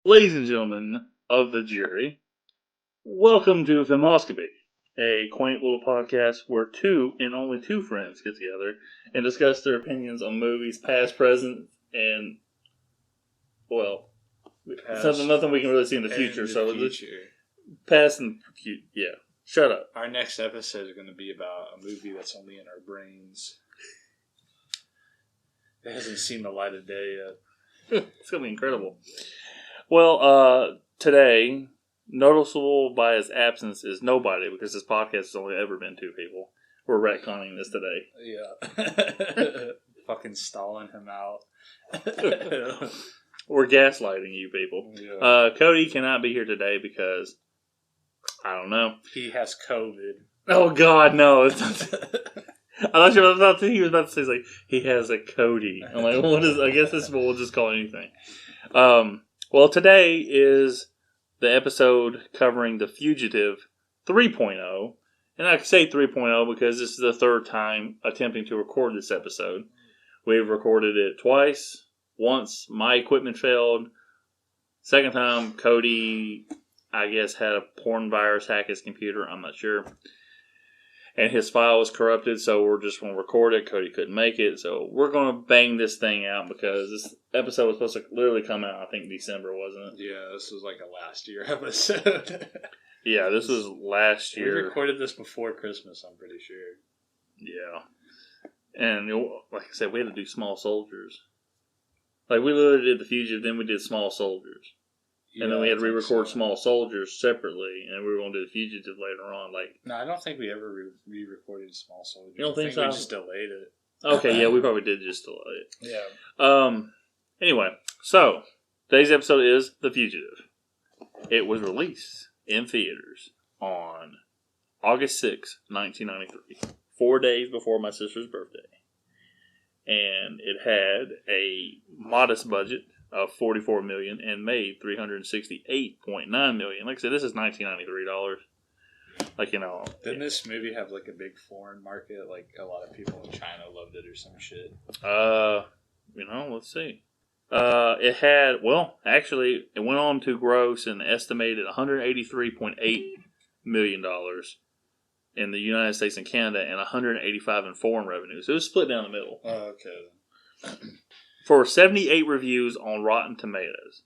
Ladies and gentlemen of the jury, welcome to Filmoscopy, a quaint little podcast where two and only two friends get together and discuss their opinions on movies, past, present, and, well, nothing we can really see in the future. Past and future, yeah. Shut up. Our next episode is going to be about a movie that's only in our brains. It hasn't seen the light of day yet. It's going to be incredible. Well, today, noticeable by his absence is nobody, because this podcast has only ever been two people. We're retconning this today. Yeah. Fucking stalling him out. We're gaslighting you people. Yeah. Cody cannot be here today because, I don't know. He has COVID. Oh, God, no. It's not. I thought he was about to say, like, he has a Cody. I'm like, what is, I guess this we'll just call anything. Well, today is the episode covering The Fugitive 3.0. And I say 3.0 because this is the third time attempting to record this episode. We've recorded it twice. Once, my equipment failed. Second time, Cody, I guess, had a porn virus hack his computer. I'm not sure. And his file was corrupted, so we're just going to record it. Cody couldn't make it, so we're going to bang this thing out because this episode was supposed to literally come out, I think, December, wasn't it? Yeah, this was like a last year episode. Yeah, this was last year. We recorded this before Christmas, I'm pretty sure. Yeah. And, like I said, we had to do Small Soldiers. Like, we literally did The Fugitive, then we did Small Soldiers. And then we had to re-record Small Soldiers separately, and we were going to do The Fugitive later on. Like, no, I don't think we ever re-recorded Small Soldiers. You don't think so? We just delayed it. Okay, yeah, we probably did just delay it. Yeah. Anyway, so today's episode is The Fugitive. It was released in theaters on August 6, 1993, 4 days before my sister's birthday. And it had a modest budget of $44 million and made $368.9 million. Like I said, this is $1993. Like, you know. Didn't this movie have like a big foreign market? Like a lot of people in China loved it or some shit. Let's see. It had, well, actually, it went on to gross an estimated $183.8 million in the United States and Canada and $185 in foreign revenue. So it was split down the middle. Oh, okay. For 78 reviews on Rotten Tomatoes.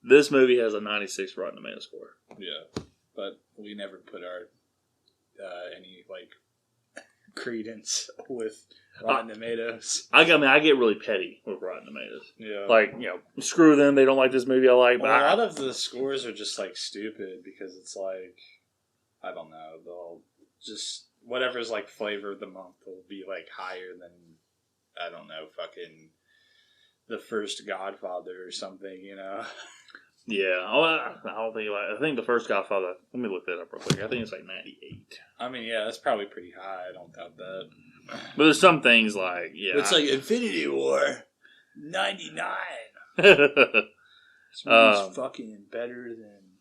This movie has a 96 Rotten Tomatoes score. Yeah, but we never put our any like credence with Rotten Tomatoes. I get really petty with Rotten Tomatoes. Yeah, like, you know, screw them. They don't like this movie I like. Well, a lot of the scores are just like stupid because it's like, I don't know, they'll just whatever's like flavor of the month will be like higher than, I don't know, fucking the first Godfather or something, you know? Yeah. I think the first Godfather, let me look that up real quick. I think it's like 98. I mean, yeah, that's probably pretty high. I don't doubt that. But there's some things like, yeah. It's like Infinity War, 99. This movie's fucking better than...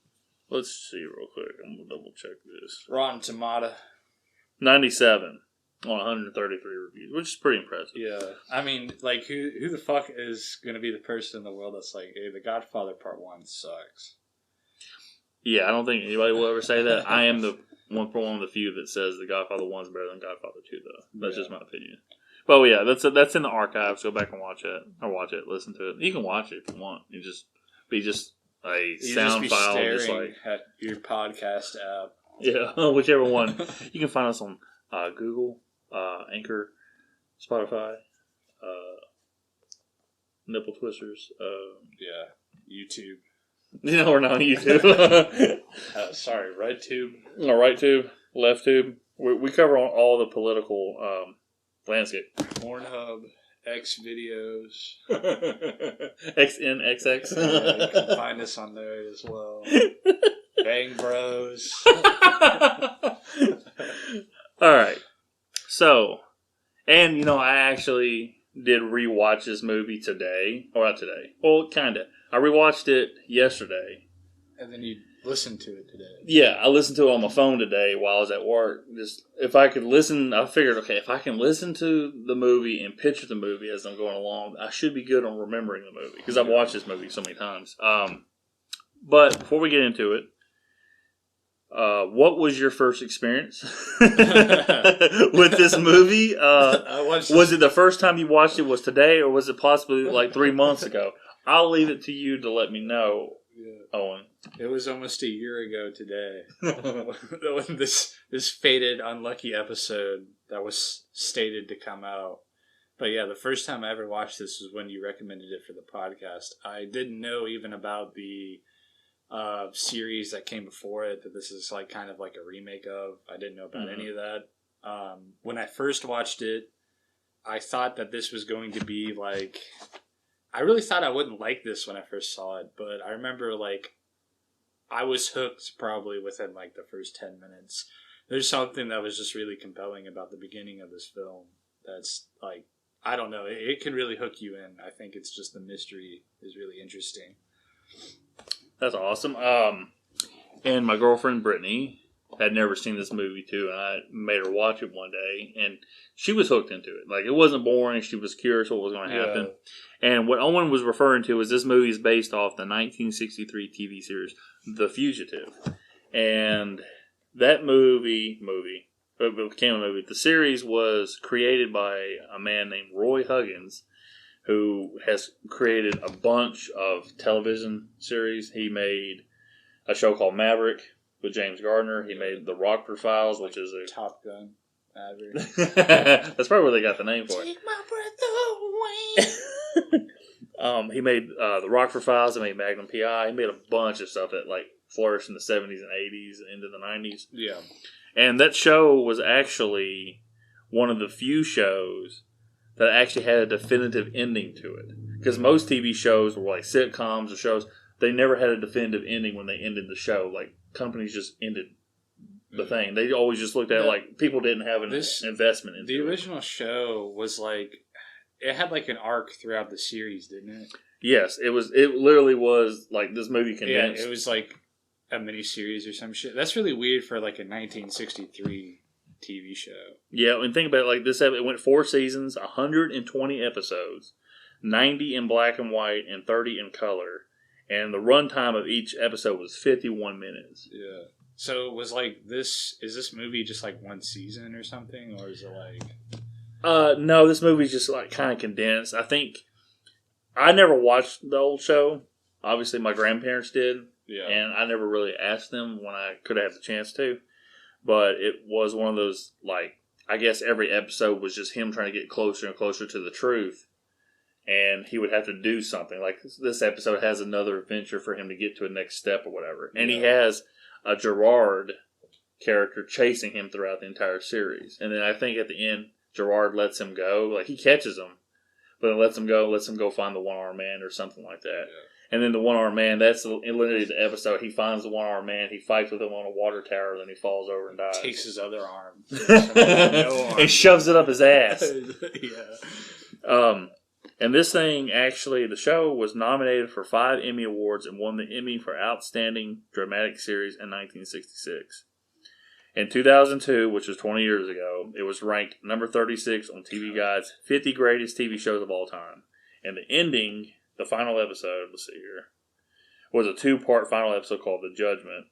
Let's see real quick. I'm going to double check this. Rotten Tomato. 97. On 133 reviews, which is pretty impressive. Yeah. I mean, like, who the fuck is going to be the person in the world that's like, hey, The Godfather Part 1 sucks? Yeah, I don't think anybody will ever say that. I am one of the few that says The Godfather 1 is better than Godfather 2, though. That's just my opinion. But yeah, that's in the archives. Go back and watch it. Or watch it, listen to it. You can watch it if you want. You just be a sound file. Just like at your podcast app. Yeah, whichever one. You can find us on Google, Anchor, Spotify, Nipple Twisters. YouTube. No, we're not on YouTube. Sorry, RedTube. No, right tube, left tube. We cover on all the political landscape. Pornhub, X videos, XNXX. Yeah, you can find us on there as well. Bang Bros. All right. So, and, you know, I actually did rewatch this movie today. Or not today. Well, kind of. I rewatched it yesterday. And then you listened to it today. Yeah, I listened to it on my phone today while I was at work. Just if I could listen, I figured, okay, if I can listen to the movie and picture the movie as I'm going along, I should be good on remembering the movie. Because I've watched this movie so many times. But before we get into it, what was your first experience with this movie? Was it the first time you watched it was today, or was it possibly like 3 months ago? I'll leave it to you to let me know, Owen. It was almost a year ago today. When this fated, unlucky episode that was stated to come out. But yeah, the first time I ever watched this was when you recommended it for the podcast. I didn't know even about the series that came before it, that this is like kind of like a remake of. I didn't know about any of that. When I first watched it, I thought that this was going to be like... I really thought I wouldn't like this when I first saw it, but I remember like I was hooked probably within like the first 10 minutes. There's something that was just really compelling about the beginning of this film that's like, I don't know, it can really hook you in. I think it's just the mystery is really interesting. That's awesome. And my girlfriend Brittany had never seen this movie too, and I made her watch it one day, and she was hooked into it. Like, it wasn't boring. She was curious what was going to happen. And what Owen was referring to is this movie is based off the 1963 TV series The Fugitive, and that movie it became a movie. The series was created by a man named Roy Huggins, who has created a bunch of television series. He made a show called Maverick with James Gardner. He made The Rockford Files, which is a... Top Gun. Maverick. That's probably where they got the name for it. Take my breath away. He made The Rockford Files. He made Magnum P.I. He made a bunch of stuff that like flourished in the 70s and 80s and into the 90s. Yeah. And that show was actually one of the few shows that actually had a definitive ending to it. Because most TV shows were like sitcoms or shows, they never had a definitive ending when they ended the show. Like, companies just ended the thing. They always just looked at it like people didn't have an investment into it. The original show was like, it had like an arc throughout the series, didn't it? Yes, it was. It literally was like this movie condensed. Yeah, it was like a miniseries or some shit. That's really weird for like a 1963 TV show. Yeah, and think about it like this. It went 4 seasons, 120 episodes, 90 in black and white, and 30 in color. And the runtime of each episode was 51 minutes. Yeah. So it was like this. Is this movie just like one season or something, or is it like? No, this movie's just like kind of condensed. I think I never watched the old show. Obviously, my grandparents did. Yeah. And I never really asked them when I could have the chance to. But it was one of those, like, I guess every episode was just him trying to get closer and closer to the truth. And he would have to do something. Like, this episode has another adventure for him to get to a next step or whatever. And he has a Gerard character chasing him throughout the entire series. And then I think at the end, Gerard lets him go. Like, he catches him, but then lets him go find the one-armed man or something like that. Yeah. And then the one-armed man, that's literally the episode. He finds the one-armed man, he fights with him on a water tower, then he falls over and dies. Takes his other arm. And shoves it up his ass. Yeah. And this thing, actually, the show was nominated for 5 Emmy Awards and won the Emmy for Outstanding Dramatic Series in 1966. In 2002, which was 20 years ago, it was ranked number 36 on TV Guide's 50 Greatest TV Shows of All Time. And the ending, the final episode, let's see here, was a 2-part final episode called The Judgment.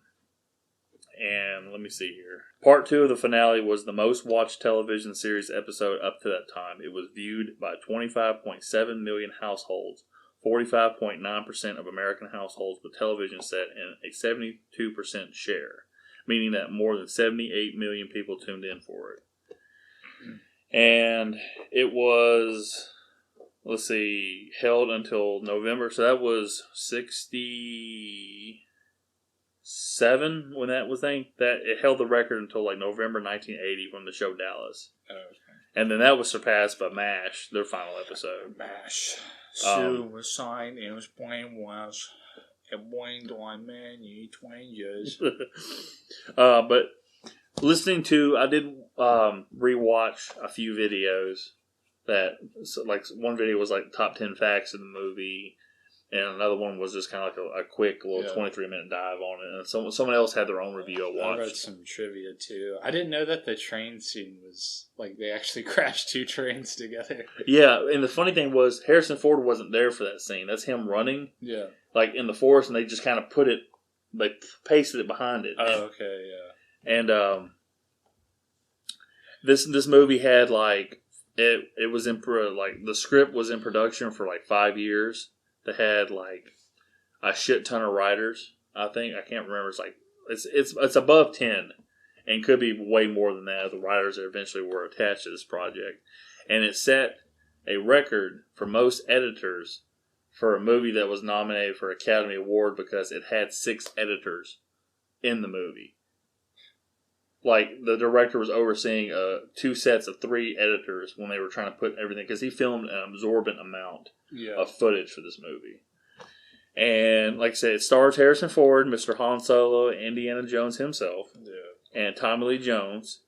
And let me see here. Part 2 of the finale was the most watched television series episode up to that time. It was viewed by 25.7 million households, 45.9% of American households with television set, and a 72% share, meaning that more than 78 million people tuned in for it. And it was, let's see, held until November. So that was 67 when that was thing. That it held the record until like November 1980 from the show Dallas. Oh, okay. And then that was surpassed by MASH, their final episode. MASH. Suicide is brainwash. And blind on man, you 20 years. But listening to, I did rewatch a few videos that, so like one video was like top 10 facts of the movie, and another one was just kind of like a quick little 23-minute dive on it. And someone else had their own review I watched. I read some trivia too. I didn't know that the train scene was like they actually crashed 2 trains together. Yeah, and the funny thing was Harrison Ford wasn't there for that scene. That's him running. Yeah. like in the forest, and they just kind of they pasted it behind it. Oh, okay, yeah. And this movie had like it was like the script was in production for like 5 years. They had like a shit ton of writers. I think I can't remember. It's like it's above 10, and could be way more than that. The writers that eventually were attached to this project, and it set a record for most editors for a movie that was nominated for Academy Award because it had 6 editors in the movie. Like, the director was overseeing 2 sets of 3 editors when they were trying to put everything, because he filmed an absorbent amount of footage for this movie. And, like I said, it stars Harrison Ford, Mr. Han Solo, Indiana Jones himself, and Tommy Lee Jones.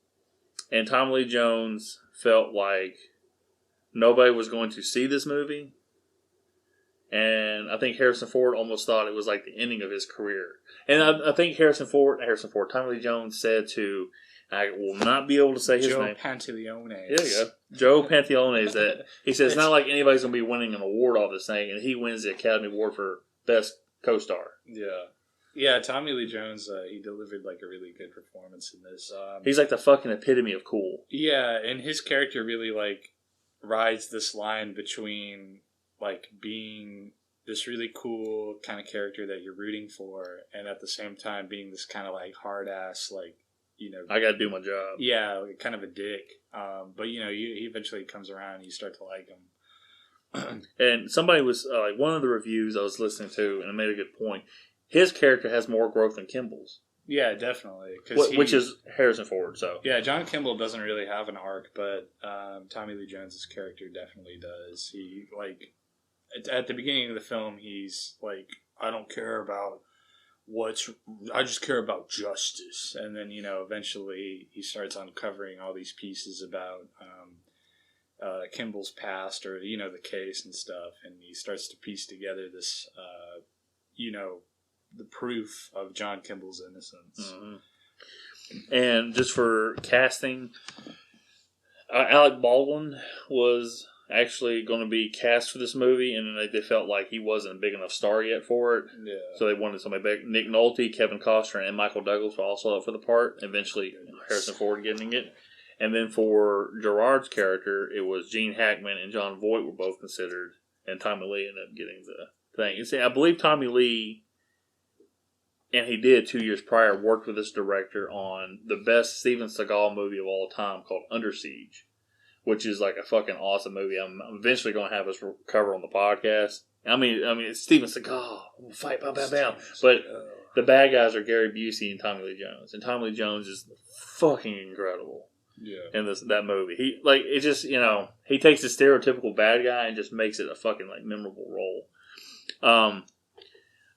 And Tommy Lee Jones felt like nobody was going to see this movie. And I think Harrison Ford almost thought it was like the ending of his career. And I think Tommy Lee Jones said to, I will not be able to say his name. Joe Pantaleone. Yeah, yeah. Joe Pantaleone, that he says it's not like anybody's going to be winning an award off this thing, and he wins the Academy Award for Best Co-Star. Yeah. Yeah, Tommy Lee Jones, he delivered like a really good performance in this. He's like the fucking epitome of cool. Yeah, and his character really like rides this line between like being this really cool kind of character that you're rooting for, and at the same time being this kind of like hard ass, like, you know, I got to do my job. Yeah, like, kind of a dick. But you know, he eventually comes around and you start to like him. And somebody was like, one of the reviews I was listening to, and it made a good point. His character has more growth than Kimball's. Yeah, definitely. Which is Harrison Ford. So yeah, John Kimball doesn't really have an arc, but Tommy Lee Jones's character definitely does. He like at the beginning of the film, he's like, I don't care about I just care about justice. And then, you know, eventually he starts uncovering all these pieces about Kimball's past, or, you know, the case and stuff. And he starts to piece together this, you know, the proof of John Kimball's innocence. Mm-hmm. And just for casting, Alec Baldwin was actually going to be cast for this movie, and they felt like he wasn't a big enough star yet for it. Yeah. So they wanted somebody back. Nick Nolte, Kevin Costner, and Michael Douglas were also up for the part. Eventually, Harrison Ford getting it. And then for Gerard's character, it was Gene Hackman and Jon Voight were both considered, and Tommy Lee ended up getting the thing. You see, I believe Tommy Lee, and he did 2 years prior, worked with this director on the best Steven Seagal movie of all time called Under Siege, which is like a fucking awesome movie. I'm eventually going to have us cover on the podcast. I mean, it's Steven Seagal. Fight, bam, bam, bam. But the bad guys are Gary Busey and Tommy Lee Jones. And Tommy Lee Jones is fucking incredible. Yeah. In that movie. He, like, it just, you know, he takes the stereotypical bad guy and just makes it a fucking, like, memorable role.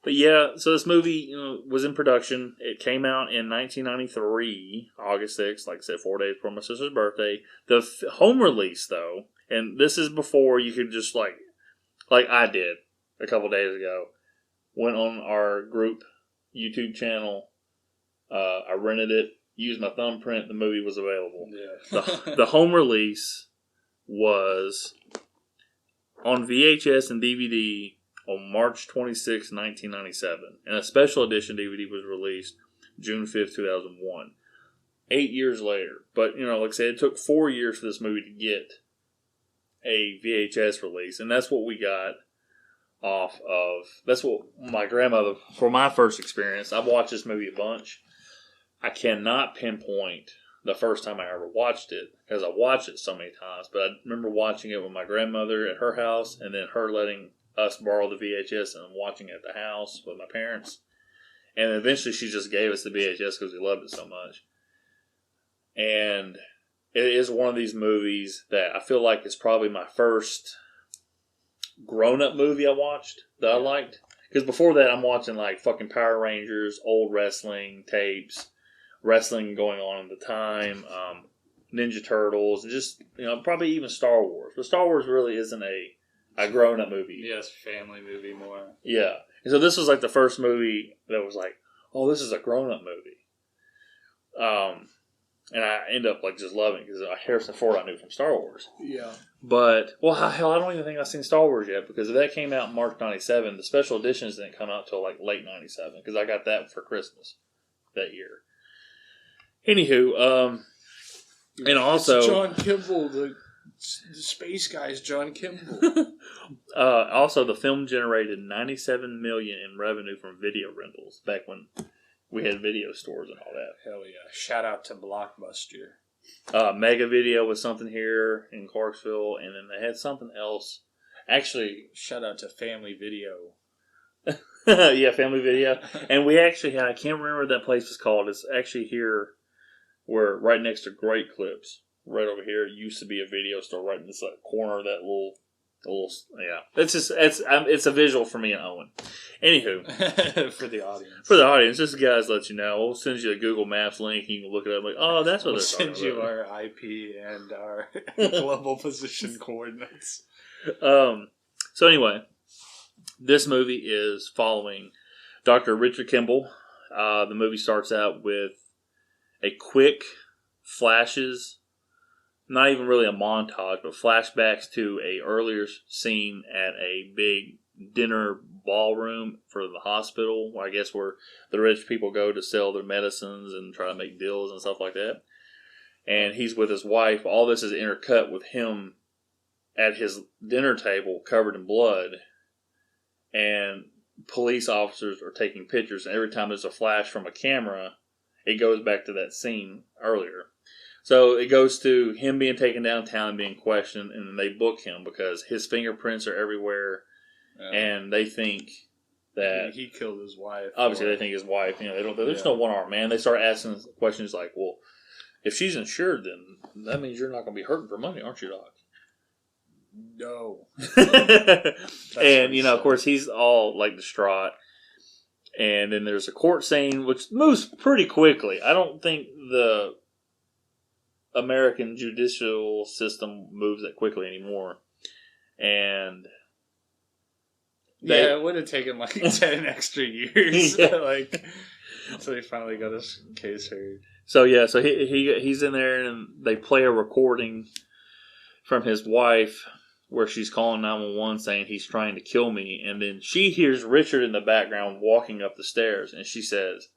But yeah, so this movie, you know, was in production. It came out in 1993, August 6th, like I said, 4 days before my sister's birthday. The home release, though, and this is before you could just, like I did a couple days ago, went on our group YouTube channel. I rented it, used my thumbprint, the movie was available. Yeah. The home release was on VHS and DVD on March 26, 1997. And a special edition DVD was released June 5th, 2001. 8 years later. But, you know, like I said, it took 4 years for this movie to get a VHS release. And that's what we got off of... That's what my grandmother... For my first experience, I've watched this movie a bunch. I cannot pinpoint the first time I ever watched it, because I watched it so many times. But I remember watching it with my grandmother at her house, and then her letting us borrow the VHS and watching it at the house with my parents. And eventually she just gave us the VHS because we loved it so much. And it is one of these movies that I feel like is probably my first grown-up movie I watched that I liked. Because before that I'm watching like fucking Power Rangers, old wrestling tapes, wrestling going on at the time, Ninja Turtles, just, you know, probably even Star Wars. But Star Wars really isn't a grown-up movie. Yeah, it's a family movie more. Yeah. And so this was like the first movie that was like, oh, this is a grown-up movie. And I end up like just loving it because Harrison Ford I knew from Star Wars. Yeah. But, well, hell, I don't even think I've seen Star Wars yet because if that came out in March 97, the special editions didn't come out till like late 97 because I got that for Christmas that year. Anywho, and also... It's John Kimball, the space guy's John Kimball. Also, the film generated $97 million in revenue from video rentals back when we had video stores and all that. Hell yeah. Shout out to Blockbuster. Mega Video was something here in Clarksville, and then they had something else. Actually, shout out to Family Video. Yeah, Family Video. And we actually had, I can't remember what that place was called. It's actually here, where right next to Great Clips, right over here, it used to be a video store right in this corner of that little, yeah. It's a visual for me and Owen. Anywho. For the audience. For the audience, just guys let you know. We'll send you a Google Maps link. You can look it up like, oh, that's what they're talking about. We'll send you our IP and our global position coordinates. So anyway, this movie is following Dr. Richard Kimball. The movie starts out with a quick flashes, not even really a montage, but flashbacks to a earlier scene at a big dinner ballroom for the hospital, I guess where the rich people go to sell their medicines and try to make deals and stuff like that. And he's with his wife. All this is intercut with him at his dinner table covered in blood. And police officers are taking pictures. And every time there's a flash from a camera, it goes back to that scene earlier. So it goes to him being taken downtown and being questioned, and they book him because his fingerprints are everywhere, and they think that he killed his wife. Obviously, they think his wife. There's no one-armed man. They start asking questions like, "Well, if she's insured, then that means you're not going to be hurting for money, aren't you, Doc?" No. And of course, he's all like distraught. And then there's a court scene which moves pretty quickly. I don't think the American judicial system moves that quickly anymore. And it would have taken like 10 extra years. Yeah. Until he finally got his case heard. So he's in there and they play a recording from his wife where she's calling 911 saying he's trying to kill me, and then she hears Richard in the background walking up the stairs, and she says,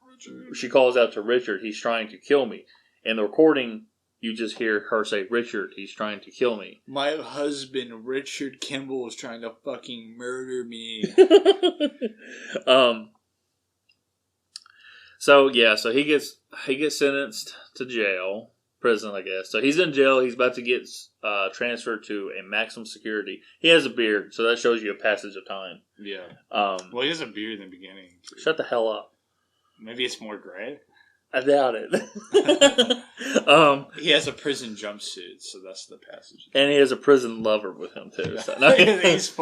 she calls out to Richard, he's trying to kill me. In the recording, you just hear her say, Richard, he's trying to kill me. My husband, Richard Kimball, is trying to fucking murder me. So he gets sentenced to jail, prison, I guess. So he's in jail. He's about to get transferred to a maximum security. He has a beard, so that shows you a passage of time. Yeah. Well, he has a beard in the beginning. Too. Shut the hell up. Maybe it's more gray. I doubt it. He has a prison jumpsuit, so that's the passage. And he has a prison lover with him too. So he's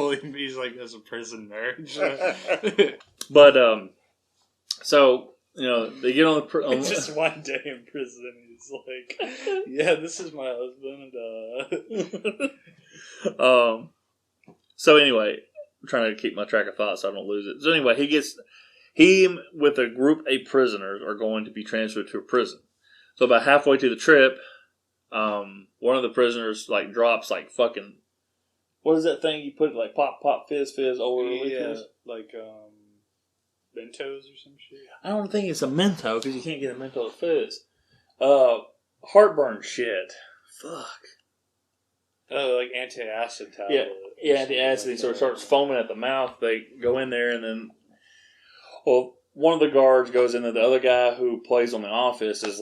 like as a prison nerd. But so they get on the just one day in prison. He's like, yeah, this is my husband. So anyway, I'm trying to keep my track of thought so I don't lose it. So anyway, he with a group of prisoners are going to be transferred to a prison. So about halfway through the trip, one of the prisoners drops fucking, what is that thing you put pop pop fizz fizz over? Yeah, Mentos or some shit. I don't think it's a Mento because you can't get a Mentos fizz. Heartburn shit. Fuck. Oh, like antacid tablet. Yeah, antacid. He sort of starts foaming at the mouth. They go in there and then, one of the guards goes in, and the other guy who plays on The Office is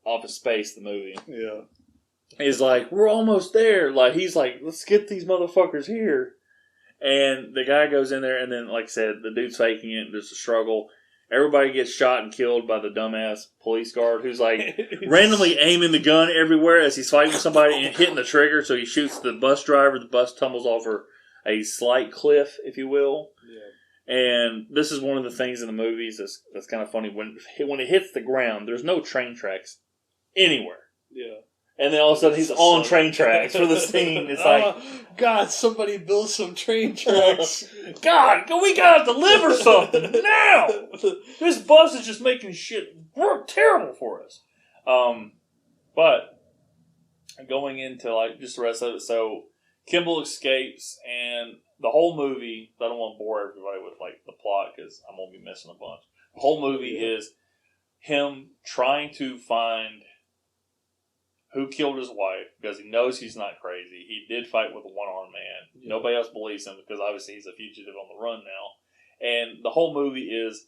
Office Space, the movie. Yeah. He's like, we're almost there. He's like, let's get these motherfuckers here. And the guy goes in there, and then, like I said, the dude's faking it. There's a struggle. Everybody gets shot and killed by the dumbass police guard who's randomly aiming the gun everywhere as he's fighting somebody and hitting the trigger. So he shoots the bus driver. The bus tumbles over a slight cliff, if you will. Yeah. And this is one of the things in the movies that's kind of funny. When it hits the ground, there's no train tracks anywhere. Yeah. And then all of a sudden he's on train tracks for the scene. It's God, somebody build some train tracks. God, we gotta deliver something now. This bus is just making shit work terrible for us. But going into like just the rest of it, so Kimball escapes, and the whole movie. I don't want to bore everybody with like the plot because I'm gonna be missing a bunch. The whole movie is him trying to find who killed his wife because he knows he's not crazy. He did fight with a one-armed man. Yeah. Nobody else believes him because obviously he's a fugitive on the run now. And the whole movie is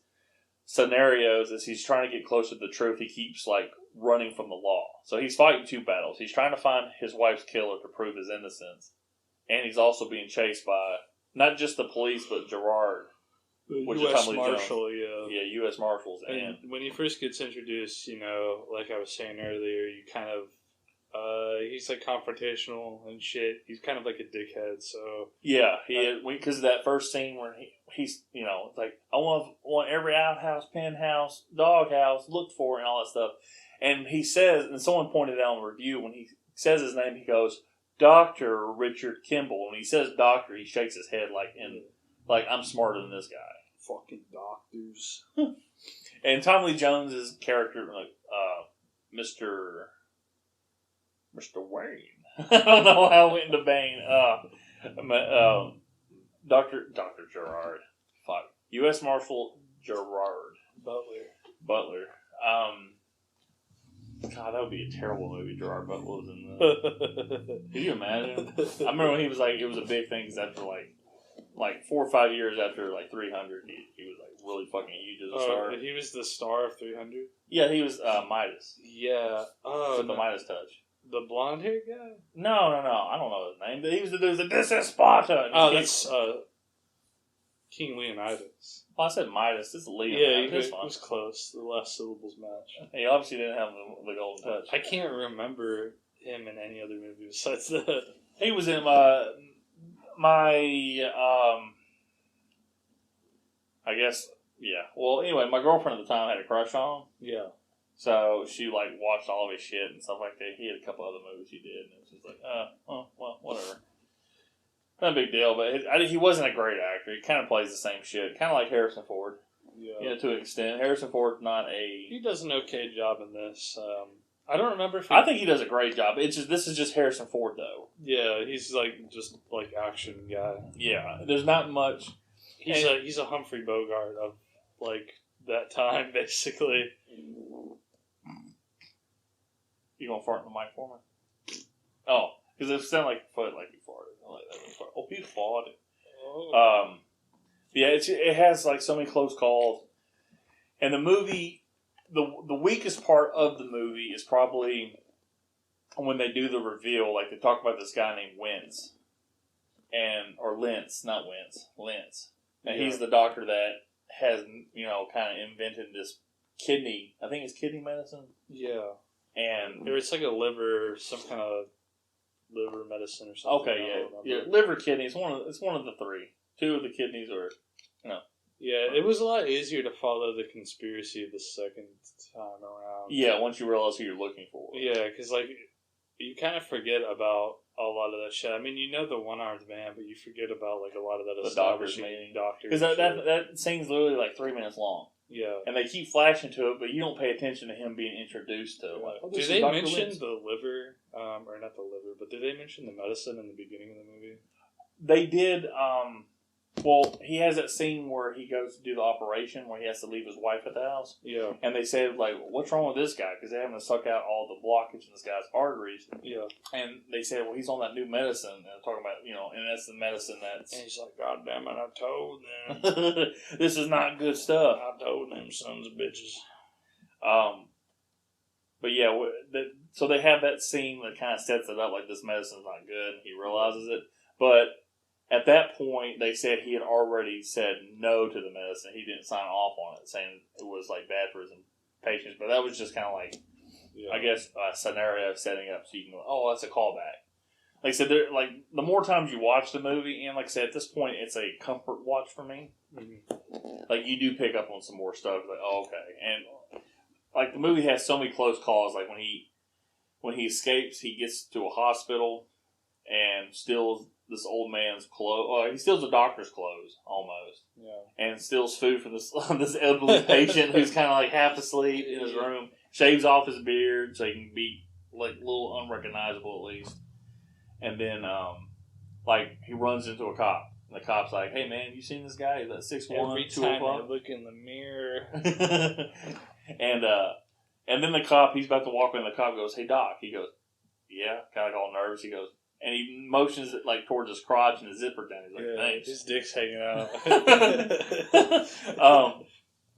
scenarios as he's trying to get closer to the truth. He keeps like running from the law. So he's fighting two battles. He's trying to find his wife's killer to prove his innocence. And he's also being chased by not just the police, but Gerard. Which U.S. Marshal, yeah, U.S. Marshals. And when he first gets introduced, like I was saying earlier, you kind of, he's like confrontational and shit. He's kind of like a dickhead, so. Yeah, because that first scene where he's, it's like, I want every outhouse, penthouse, doghouse, look for it, and all that stuff. And he says, and someone pointed out in the review, when he says his name, he goes, Dr. Richard Kimball. When he says doctor, he shakes his head like I'm smarter than this guy. Fucking doctors. And Tommy Lee Jones's character, like Mr. Wayne. I don't know how I went into Bane. Dr. Gerard. Fuck. U.S. Marshal Gerard Butler. God, that would be a terrible movie. Gerard Butler was in that. Can you imagine? I remember when he was like, it was a big thing because after like 4 or 5 years after like 300, he was like really fucking huge as a star. He was the star of 300? Yeah, he was Midas. Yeah. Oh, with the Midas touch. The blonde haired guy? No. I don't know his name. But he was the dude that this is Sparta. Oh, that's King Leonidas. Well, I said Midas. This is Leonidas. Yeah, it was close. The last syllables match. He obviously didn't have the golden touch. I can't remember him in any other movie besides that. He was in I guess, yeah. Well, anyway, my girlfriend at the time had a crush on him. Yeah. So she like watched all of his shit and stuff like that. He had a couple other movies he did, and it was just like, well, whatever. Not a big deal, but he wasn't a great actor. He kind of plays the same shit, kind of like Harrison Ford. Yeah. To an extent, Harrison Ford's not a. He does an okay job in this. I don't remember if I think he does a great job. This is just Harrison Ford though. Yeah, he's just like action guy. Yeah, there's not much. He's a Humphrey Bogart of like that time, basically. You gonna fart in the mic for me? Oh, because it sounded like you farted. Oh, he farted. Oh. Yeah, it has like so many close calls, and the movie. The weakest part of the movie is probably when they do the reveal. Like they talk about this guy named Lentz, or Lentz, not Wentz, Lentz, and he's the doctor that has kind of invented this kidney. I think it's kidney medicine. Yeah, and it's like some kind of liver medicine or something. Okay, yeah, liver kidney. It's one of the three. Two of the kidneys are Yeah, it was a lot easier to follow the conspiracy the second time around. Yeah, once you realize who you're looking for. Yeah, because like you kind of forget about a lot of that shit. I mean, the one-armed man, but you forget about like a lot of that the doctors. Because that scene's literally like 3 minutes long. Yeah, and they keep flashing to it, but you don't pay attention to him being introduced to. Like, do they mention the liver, or not the liver, but did they mention the medicine in the beginning of the movie? They did. Well, he has that scene where he goes to do the operation where he has to leave his wife at the house. Yeah. And they said, like, what's wrong with this guy? Because they're having to suck out all the blockage in this guy's arteries. Yeah. And they said, well, he's on that new medicine. And they're talking about, and that's the medicine that's... And he's like, God damn it, I told them. This is not good stuff. I told them sons of bitches. But yeah, so they have that scene that kind of sets it up like this medicine's not good. He realizes it. But... at that point, they said he had already said no to the medicine. He didn't sign off on it, saying it was like bad for his patients. But that was just kind of like, I guess, a scenario setting up so you can go, oh, that's a callback. Like I said, like the more times you watch the movie, and like I said, at this point, it's a comfort watch for me. Mm-hmm. Like you do pick up on some more stuff. Like, oh, okay, and like the movie has so many close calls. Like when he escapes, he gets to a hospital and steals this old man's clothes. He steals a doctor's clothes, almost. Yeah. And steals food from this elderly patient who's kind of like half asleep in his room. shaves off his beard so he can be like a little unrecognizable at least. And then like he runs into a cop. And the cop's like, "Hey man, you seen this guy? He's at 6'1", Every 2 time o'clock." I look in the mirror. And then the cop, he's about to walk in. The cop goes, "Hey Doc." He goes, "Yeah," kind of all nervous. He goes, and he motions it like towards his crotch and his zipper down. He's like, "Thanks." His dick's hanging out.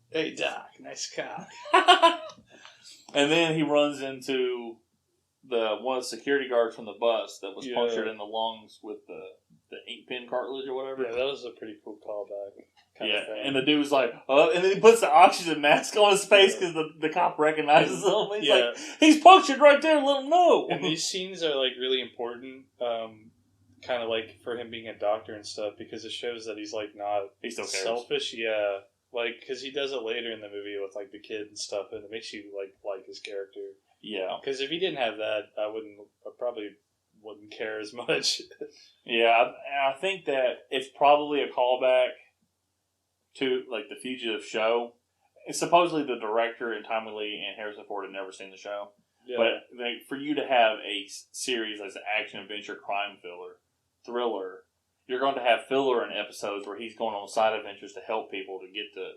Hey Doc, nice cock. And then he runs into one of the security guards from the bus that was punctured in the lungs with the ink pen cartilage or whatever. Yeah, that was a pretty cool callback. And the dude was like, and then he puts the oxygen mask on his face because the cop recognizes him. He's like, he's punctured right there, let him know. And these scenes are like really important, kind of like for him being a doctor and stuff, because it shows that he's like not selfish. Yeah, like because he does it later in the movie with like the kid and stuff, and it makes you like his character. Yeah, because if he didn't have that, I probably wouldn't care as much. Yeah, I think that it's probably a callback to like the Fugitive show. It's supposedly the director and Tommy Lee and Harrison Ford had never seen the show, but for you to have a series as an action adventure crime thriller, you're going to have filler in episodes where he's going on side adventures to help people to get to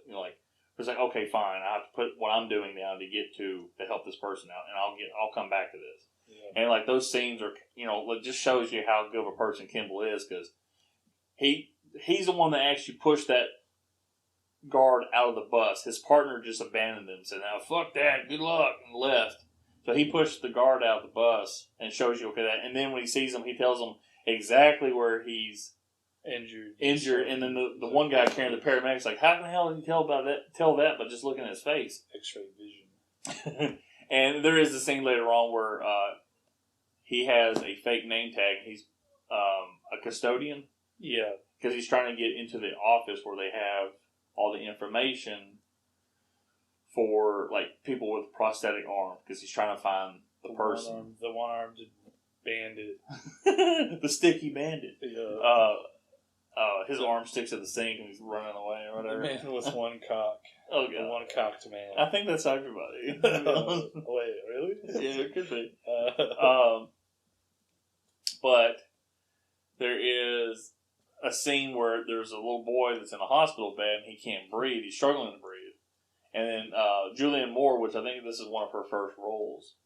it's like, okay, fine, I have to put what I'm doing now to get to help this person out, and I'll come back to this. Yeah. And like those scenes are, it just shows you how good of a person Kimball is, because he's the one that actually pushed that guard out of the bus. His partner just abandoned him and said, "Now fuck that, good luck," and left. So he pushed the guard out of the bus and shows you that. And then when he sees him, he tells him exactly where he's injured, and then the one guy carrying the paramedic's like, "How the hell did he tell that by just looking at his face?" X-ray vision. And there is a scene later on where he has a fake name tag. He's a custodian. Yeah, because he's trying to get into the office where they have all the information for like people with prosthetic arms, because he's trying to find the person, the one-armed bandit, the sticky bandit. Yeah. His arm sticks at the sink and he's running away or whatever. The man with one cock. Oh god, the one-cocked man. I think that's everybody. Wait, really? Yeah, it could be. But there is a scene where there's a little boy that's in a hospital bed and he can't breathe. He's struggling to breathe. And then Julianne Moore, which I think this is one of her first roles,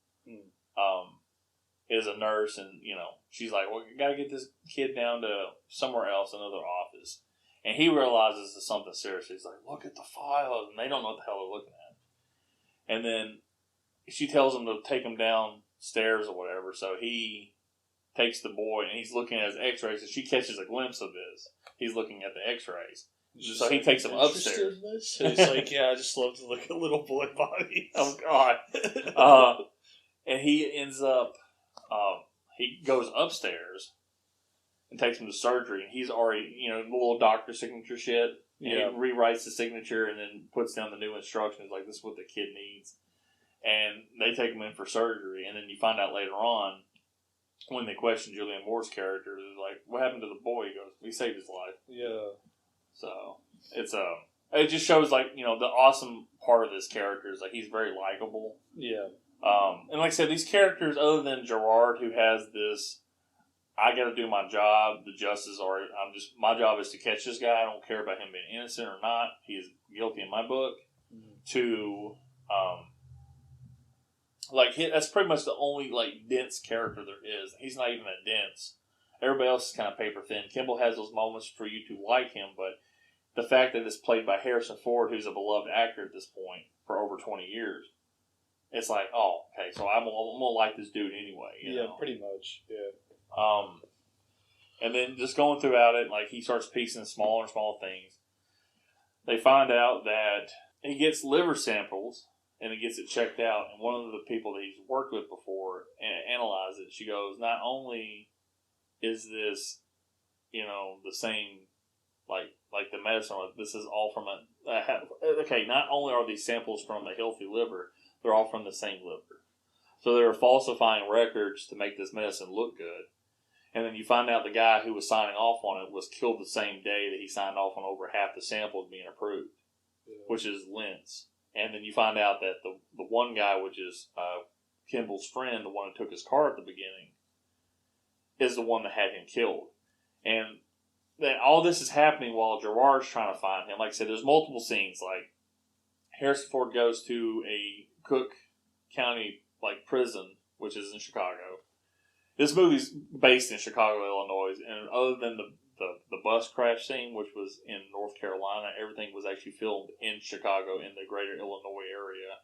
is a nurse, and she's like, "Well, you gotta get this kid down to somewhere else, another office." And he realizes it's something serious. He's like, "Look at the files," and they don't know what the hell they're looking at. And then she tells him to take him downstairs or whatever. So he takes the boy, and he's looking at his X-rays, and she catches a glimpse of this. He's looking at the X-rays. So he takes him upstairs. So he's like, "Yeah, I just love to look at little boy bodies." Oh God! And he ends up. He goes upstairs and takes him to surgery, and he's already, the little doctor signature shit. And he rewrites the signature and then puts down the new instructions, like, this is what the kid needs. And they take him in for surgery, and then you find out later on, when they question Julianne Moore's character, they're like, "What happened to the boy?" He goes, "We saved his life." Yeah. So, it just shows, like, the awesome part of this character is, like, he's very likable. Yeah. And like I said, these characters, other than Gerard, who has this, I got to do my job. The justice are, my job is to catch this guy. I don't care about him being innocent or not. He is guilty in my book. Mm-hmm. To, that's pretty much the only dense character there is. He's not even that dense. Everybody else is kind of paper thin. Kimball has those moments for you to like him, but the fact that it's played by Harrison Ford, who's a beloved actor at this point for over 20 years. It's like, oh, okay, so I'm gonna like this dude anyway. You know? Pretty much. Yeah. And then just going throughout it, like he starts piecing smaller and smaller things. They find out that he gets liver samples and he gets it checked out. And one of the people that he's worked with before analyzed it. She goes, "Not only is this, the same, like the medicine. This is all from not only are these samples from a healthy liver." They're all from the same liver. So they're falsifying records to make this medicine look good. And then you find out the guy who was signing off on it was killed the same day that he signed off on over half the samples being approved, which is Lance And then you find out that the one guy, which is Kimball's friend, the one who took his car at the beginning, is the one that had him killed. And then all this is happening while Gerard's trying to find him. Like I said, there's multiple scenes. Like Harrison Ford goes to a Cook County prison, which is in Chicago. This movie's based in Chicago, Illinois, and other than the bus crash scene, which was in North Carolina, everything was actually filmed in Chicago in the greater Illinois area.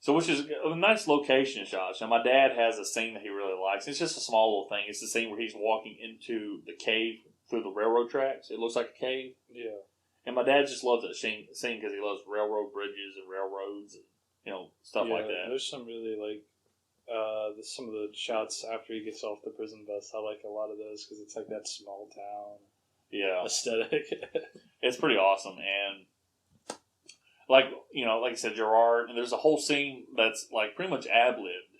So, which is a nice location shot. So, my dad has a scene that he really likes. It's just a small little thing. It's the scene where he's walking into the cave through the railroad tracks. It looks like a cave. Yeah. And my dad just loves that scene because he loves railroad bridges and railroads and, stuff like that. There's some really, some of the shots after he gets off the prison bus. I like a lot of those because it's like that small town aesthetic. It's pretty awesome. And like I said, Gerard, and there's a whole scene that's pretty much ad-libbed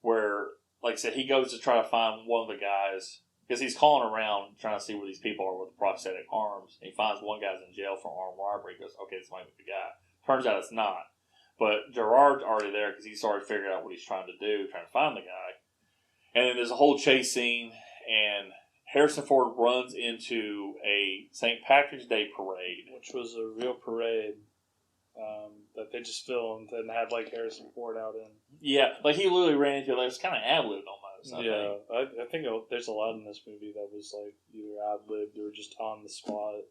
where, like I said, he goes to try to find one of the guys because he's calling around trying to see where these people are with prosthetic arms. And he finds one guy's in jail for armed robbery. He goes, okay, this might be the guy. Turns out it's not. But Gerard's already there because he's already figured out what he's trying to do, trying to find the guy. And then there's a whole chase scene, and Harrison Ford runs into a St. Patrick's Day parade. Which was a real parade that they just filmed and had Harrison Ford out in. Yeah, he literally ran into it. It was kind of ad-libbed almost. I think there's a lot in this movie that was either ad-libbed or just on the spot.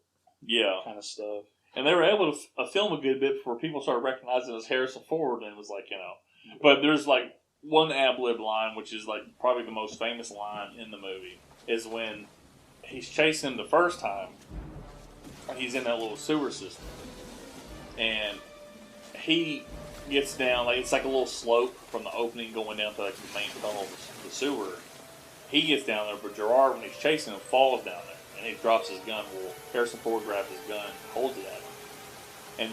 Yeah. Kind of stuff. And they were able to film a good bit before people started recognizing it as Harrison Ford, and it was But there's one ad-lib line, which is probably the most famous line in the movie, is when he's chasing him the first time, and he's in that little sewer system, and he gets down, it's a little slope from the opening going down to the main tunnel of the sewer. He gets down there, but Gerard, when he's chasing him, falls down there, and he drops his gun. Well, Harrison Ford grabs his gun and holds it at him. And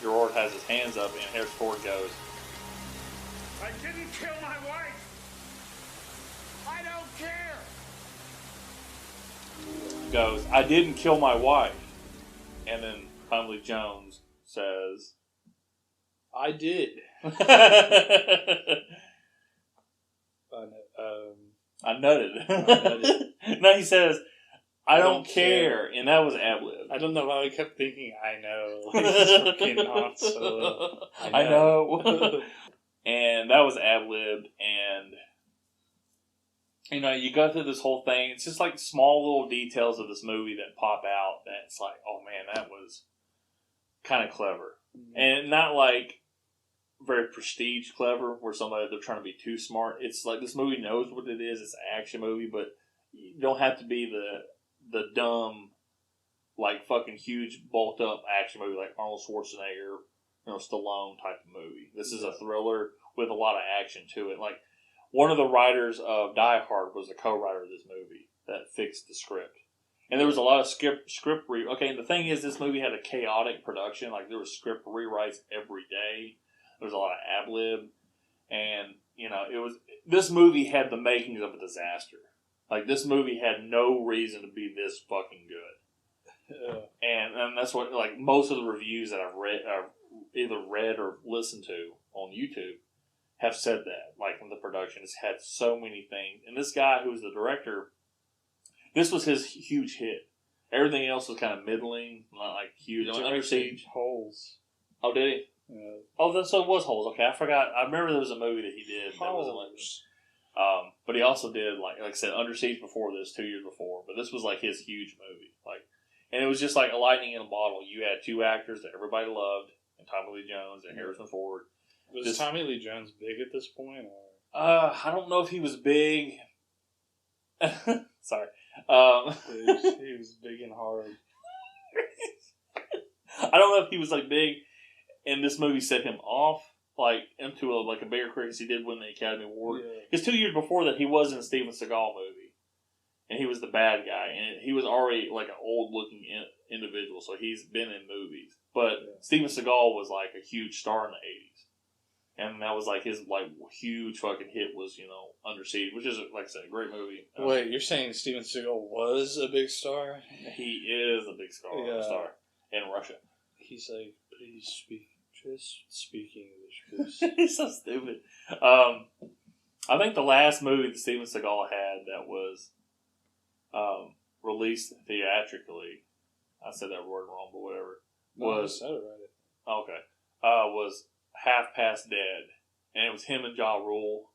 Gerard has his hands up, and Harrison Ford goes, I didn't kill my wife! I don't care! Goes, I didn't kill my wife. And then Tommy Lee Jones says, I did. I nutted. No, he says, I don't care. And that was ad-lib. I don't know why I kept thinking, I know. It's fucking Han Solo. I know. And that was ad-lib. And, you go through this whole thing. It's just small little details of this movie that pop out. And it's oh man, that was kind of clever. Mm-hmm. And not very prestige clever, where they're trying to be too smart. It's this movie knows what it is. It's an action movie, but you don't have to be the dumb, fucking huge, bulked up action movie like Arnold Schwarzenegger, Stallone type of movie. This is a thriller with a lot of action to it. One of the writers of Die Hard was a co-writer of this movie that fixed the script. And there was a lot of script Okay, and the thing is, this movie had a chaotic production. There was script rewrites every day. There was a lot of ad-lib. And, this movie had the makings of a disaster. This movie had no reason to be this fucking good. Yeah. And that's what, most of the reviews that I've either read or listened to on YouTube have said that. In the production, it's had so many things. And this guy who's the director, this was his huge hit. Everything else was kind of middling, not huge. Under Siege. Holes. Oh, did he? Yeah. Oh, so it was Holes. Okay, I forgot. I remember there was a movie that he did. Holes. That was but he also did, like I said, Under Siege before this, 2 years before. But this was his huge movie. And it was just a lightning in a bottle. You had two actors that everybody loved, and Tommy Lee Jones and Harrison Ford. Was Tommy Lee Jones big at this point? Or? I don't know if he was big. Sorry. He was big and hard. I don't know if he was big, and this movie set him off into a bigger career because he did win the Academy Award. Because 2 years before that, he was in a Steven Seagal movie, and he was the bad guy, and he was already an old looking individual, so he's been in movies. But Steven Seagal was a huge star in the 80s. And that was his huge fucking hit was, Under Siege, which is, like I said, a great movie. Wait, you're saying Steven Seagal was a big star? He is a big star in Russia. He's please speak Just speak English, please. He's so stupid. I think the last movie that Steven Seagal had that was released theatrically, I said that word wrong, but whatever, was... No, I said it right. Okay. Was Half Past Dead. And it was him and Ja Rule.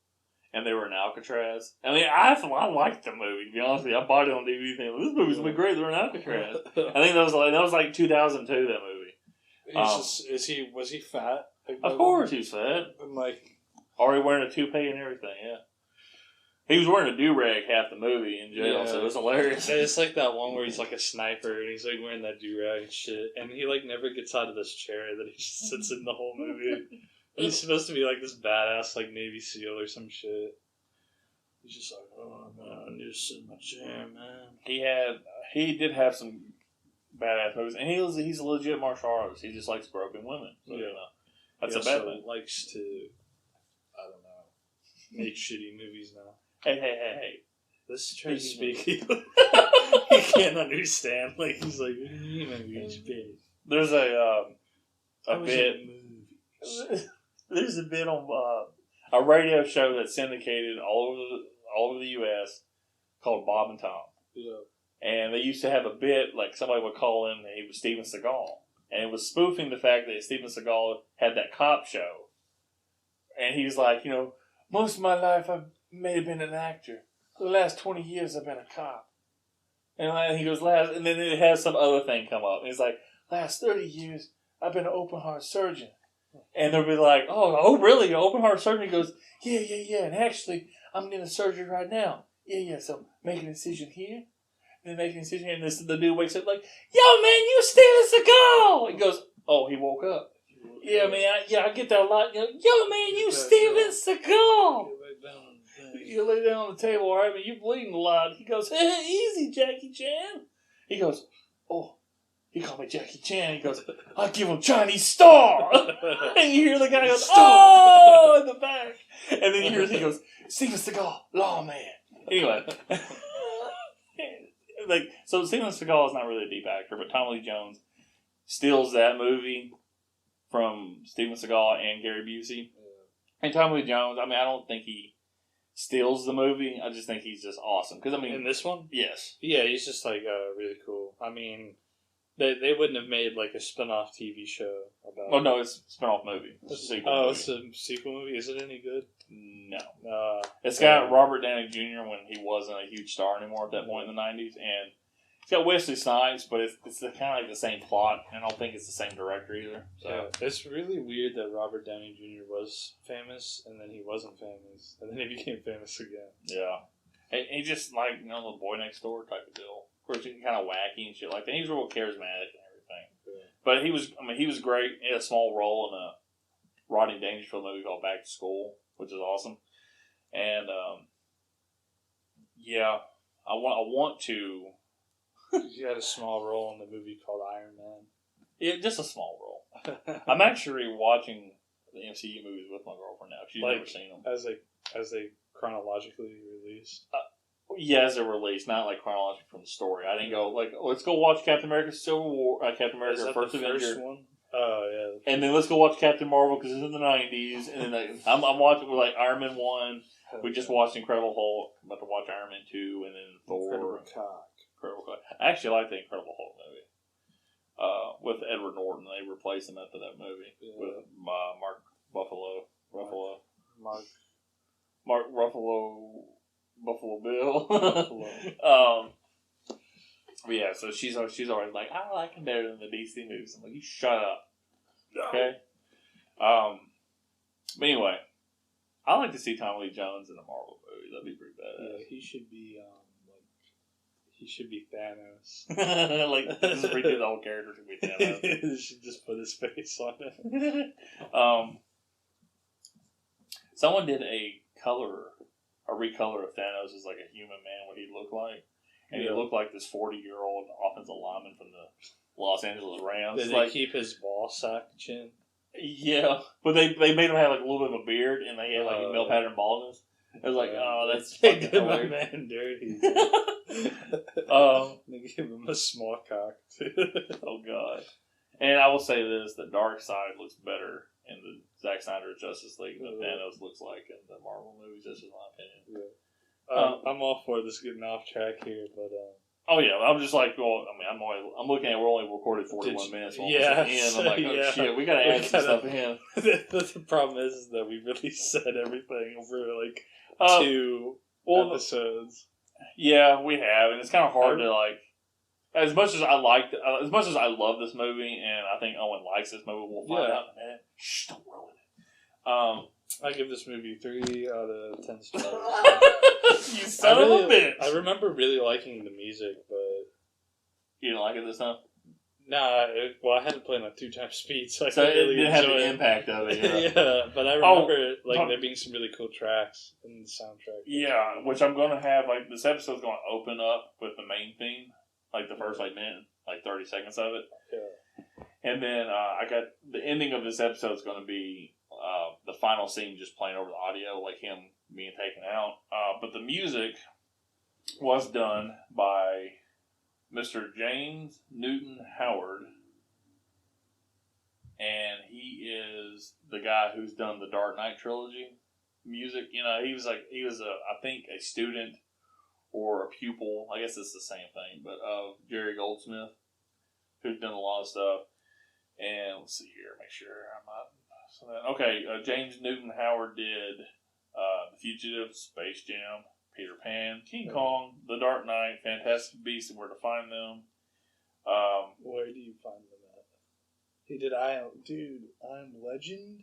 And they were in Alcatraz. I mean, I liked the movie, to be honest with you. I bought it on DVD thinking, this movie's going to be great. They're in Alcatraz. I think that was like 2002, that movie. Was he fat? Like, of course he's fat. And like... Already wearing a toupee and everything, yeah. He was wearing a do-rag half the movie in jail, so it was hilarious. And it's like that one where he's like a sniper and he's like wearing that do-rag and shit. And he like never gets out of this chair that he just sits in the whole movie. He's supposed to be like this badass like Navy SEAL or some shit. He's just like, oh man, I need to sit in my chair, man. He did have some badass movies, and he's a legit martial artist. He just likes groping women. So, you know, that's a bad thing. Likes to, I don't know, make shitty movies now. Hey. Let's try to speak. He can't understand. Like, he's like, what do you mean, bitch? There's a bit. There's a bit on a radio show that's syndicated all over the U.S. called Bob and Tom. Yeah. And they used to have a bit, like somebody would call in, and he was Steven Seagal. And it was spoofing the fact that Steven Seagal had that cop show. And he was like, you know, most of my life I may have been an actor. For the last 20 years I've been a cop. And he goes, and then it has some other thing come up. And he's like, last 30 years I've been an open heart surgeon. And they'll be like, oh, really? An open heart surgeon? He goes, yeah. And actually, I'm in a surgery right now. Yeah. So make an incision here. And then make an incision here. And the dude wakes up like, yo, man, you Steven Seagal. He goes, oh, he woke up. Yeah, man, I get that a lot. Yo, man, you Steven Seagal. You lay down on the table, all right? I mean, you're bleeding a lot. He goes, hey, easy, Jackie Chan. He goes, oh. He called me Jackie Chan. He goes, I'll give him Chinese Star. And you hear the guy goes, oh, in the back. And then he goes, Steven Seagal, lawman. Anyway. So Steven Seagal is not really a deep actor, but Tommy Lee Jones steals that movie from Steven Seagal and Gary Busey. And Tommy Lee Jones, I mean, I don't think he steals the movie. I just think he's just awesome. Because I mean, in this one? Yes. Yeah, he's just like really cool. I mean... They wouldn't have made like a spin-off TV show about... Oh, no, it's a spin-off movie. It's a sequel movie. It's a sequel movie? Is it any good? No. It's got Robert Downey Jr. when he wasn't a huge star anymore at that point in the 90s. And it's got Wesley Snipes, but it's kind of like the same plot. And I don't think it's the same director either. So. Yeah, it's really weird that Robert Downey Jr. was famous, and then he wasn't famous. And then he became famous again. Yeah. He just like, you know, the boy next door type of deal. Of course, he's kind of wacky and shit like that. He was real charismatic and everything. Yeah. But he was great. He had a small role in a Rodney Dangerfield movie called Back to School, which is awesome. And, yeah, I want to... You had a small role in the movie called Iron Man. Yeah, just a small role. I'm actually watching the MCU movies with my girlfriend now. She's never seen them. As they chronologically released? Yeah, as they're released, not like chronologically from the story. I didn't go like, let's go watch Captain America Civil War, Captain America First Avenger. One? Oh yeah. And then let's go watch Captain Marvel because it's in the 90s. And then I'm watching with like Iron Man 1. We just watched Incredible Hulk. I'm about to watch Iron Man 2 and then Thor. Incredible Cock. I actually like the Incredible Hulk movie. With Edward Norton, they replaced him after that movie with Mark Ruffalo. Buffalo Bill. But yeah, so she's always like, I like him better than the DC movies. I'm like, you shut up. Okay? But anyway, I like to see Tommy Lee Jones in a Marvel movie. That'd be pretty badass. Yeah, he should be Thanos. Like, just redo the whole character to be Thanos. He should just put his face on it. Someone did a recolor of Thanos as like a human man, what he looked like. And he looked like this 40-year-old offensive lineman from the Los Angeles Rams. Did they keep his ball sack chin? Yeah. But they made him have like a little bit of a beard, and they had like a male pattern baldness. It was like, that's fucking did my man dirty. They gave him a small cock, too. Oh, God. And I will say this: the Dark Side looks better in the Zack Snyder Justice League than Thanos looks like in the Marvel movies. That's just my opinion. Yeah. I'm all for this getting off track here, but oh yeah, I'm just like, well, I mean, I'm looking at we're only recorded 41 minutes. Yeah, I'm like, oh shit, we gotta add some stuff in. The problem is that we really said everything over like 2 episodes. Yeah, we have, and it's kind of hard to like. As much as I love this movie, and I think Owen likes this movie, we'll find out in a minute. Shh, don't ruin it. I give this movie 3 out of 10 stars. You son of a bitch! I remember really liking the music, but you didn't like it this time. Nah, I had to play on 2x speed, so it didn't have the impact of it. Yeah, but I remember there being some really cool tracks in the soundtrack. Yeah, which I'm gonna have like this episode's gonna open up with the main theme. Like the first minute, 30 seconds of it. Yeah. And then I got the ending of this episode is going to be the final scene just playing over the audio, like him being taken out. But the music was done by Mr. James Newton Howard. And he is the guy who's done the Dark Knight trilogy music. You know, he was I think a student or a pupil, I guess it's the same thing, but of Jerry Goldsmith, who's done a lot of stuff. And let's see here, make sure I'm not. Okay, James Newton Howard did The Fugitive, Space Jam, Peter Pan, King Kong, The Dark Knight, Fantastic Beasts and Where to Find Them. Where do you find them at? He did I Am Legend?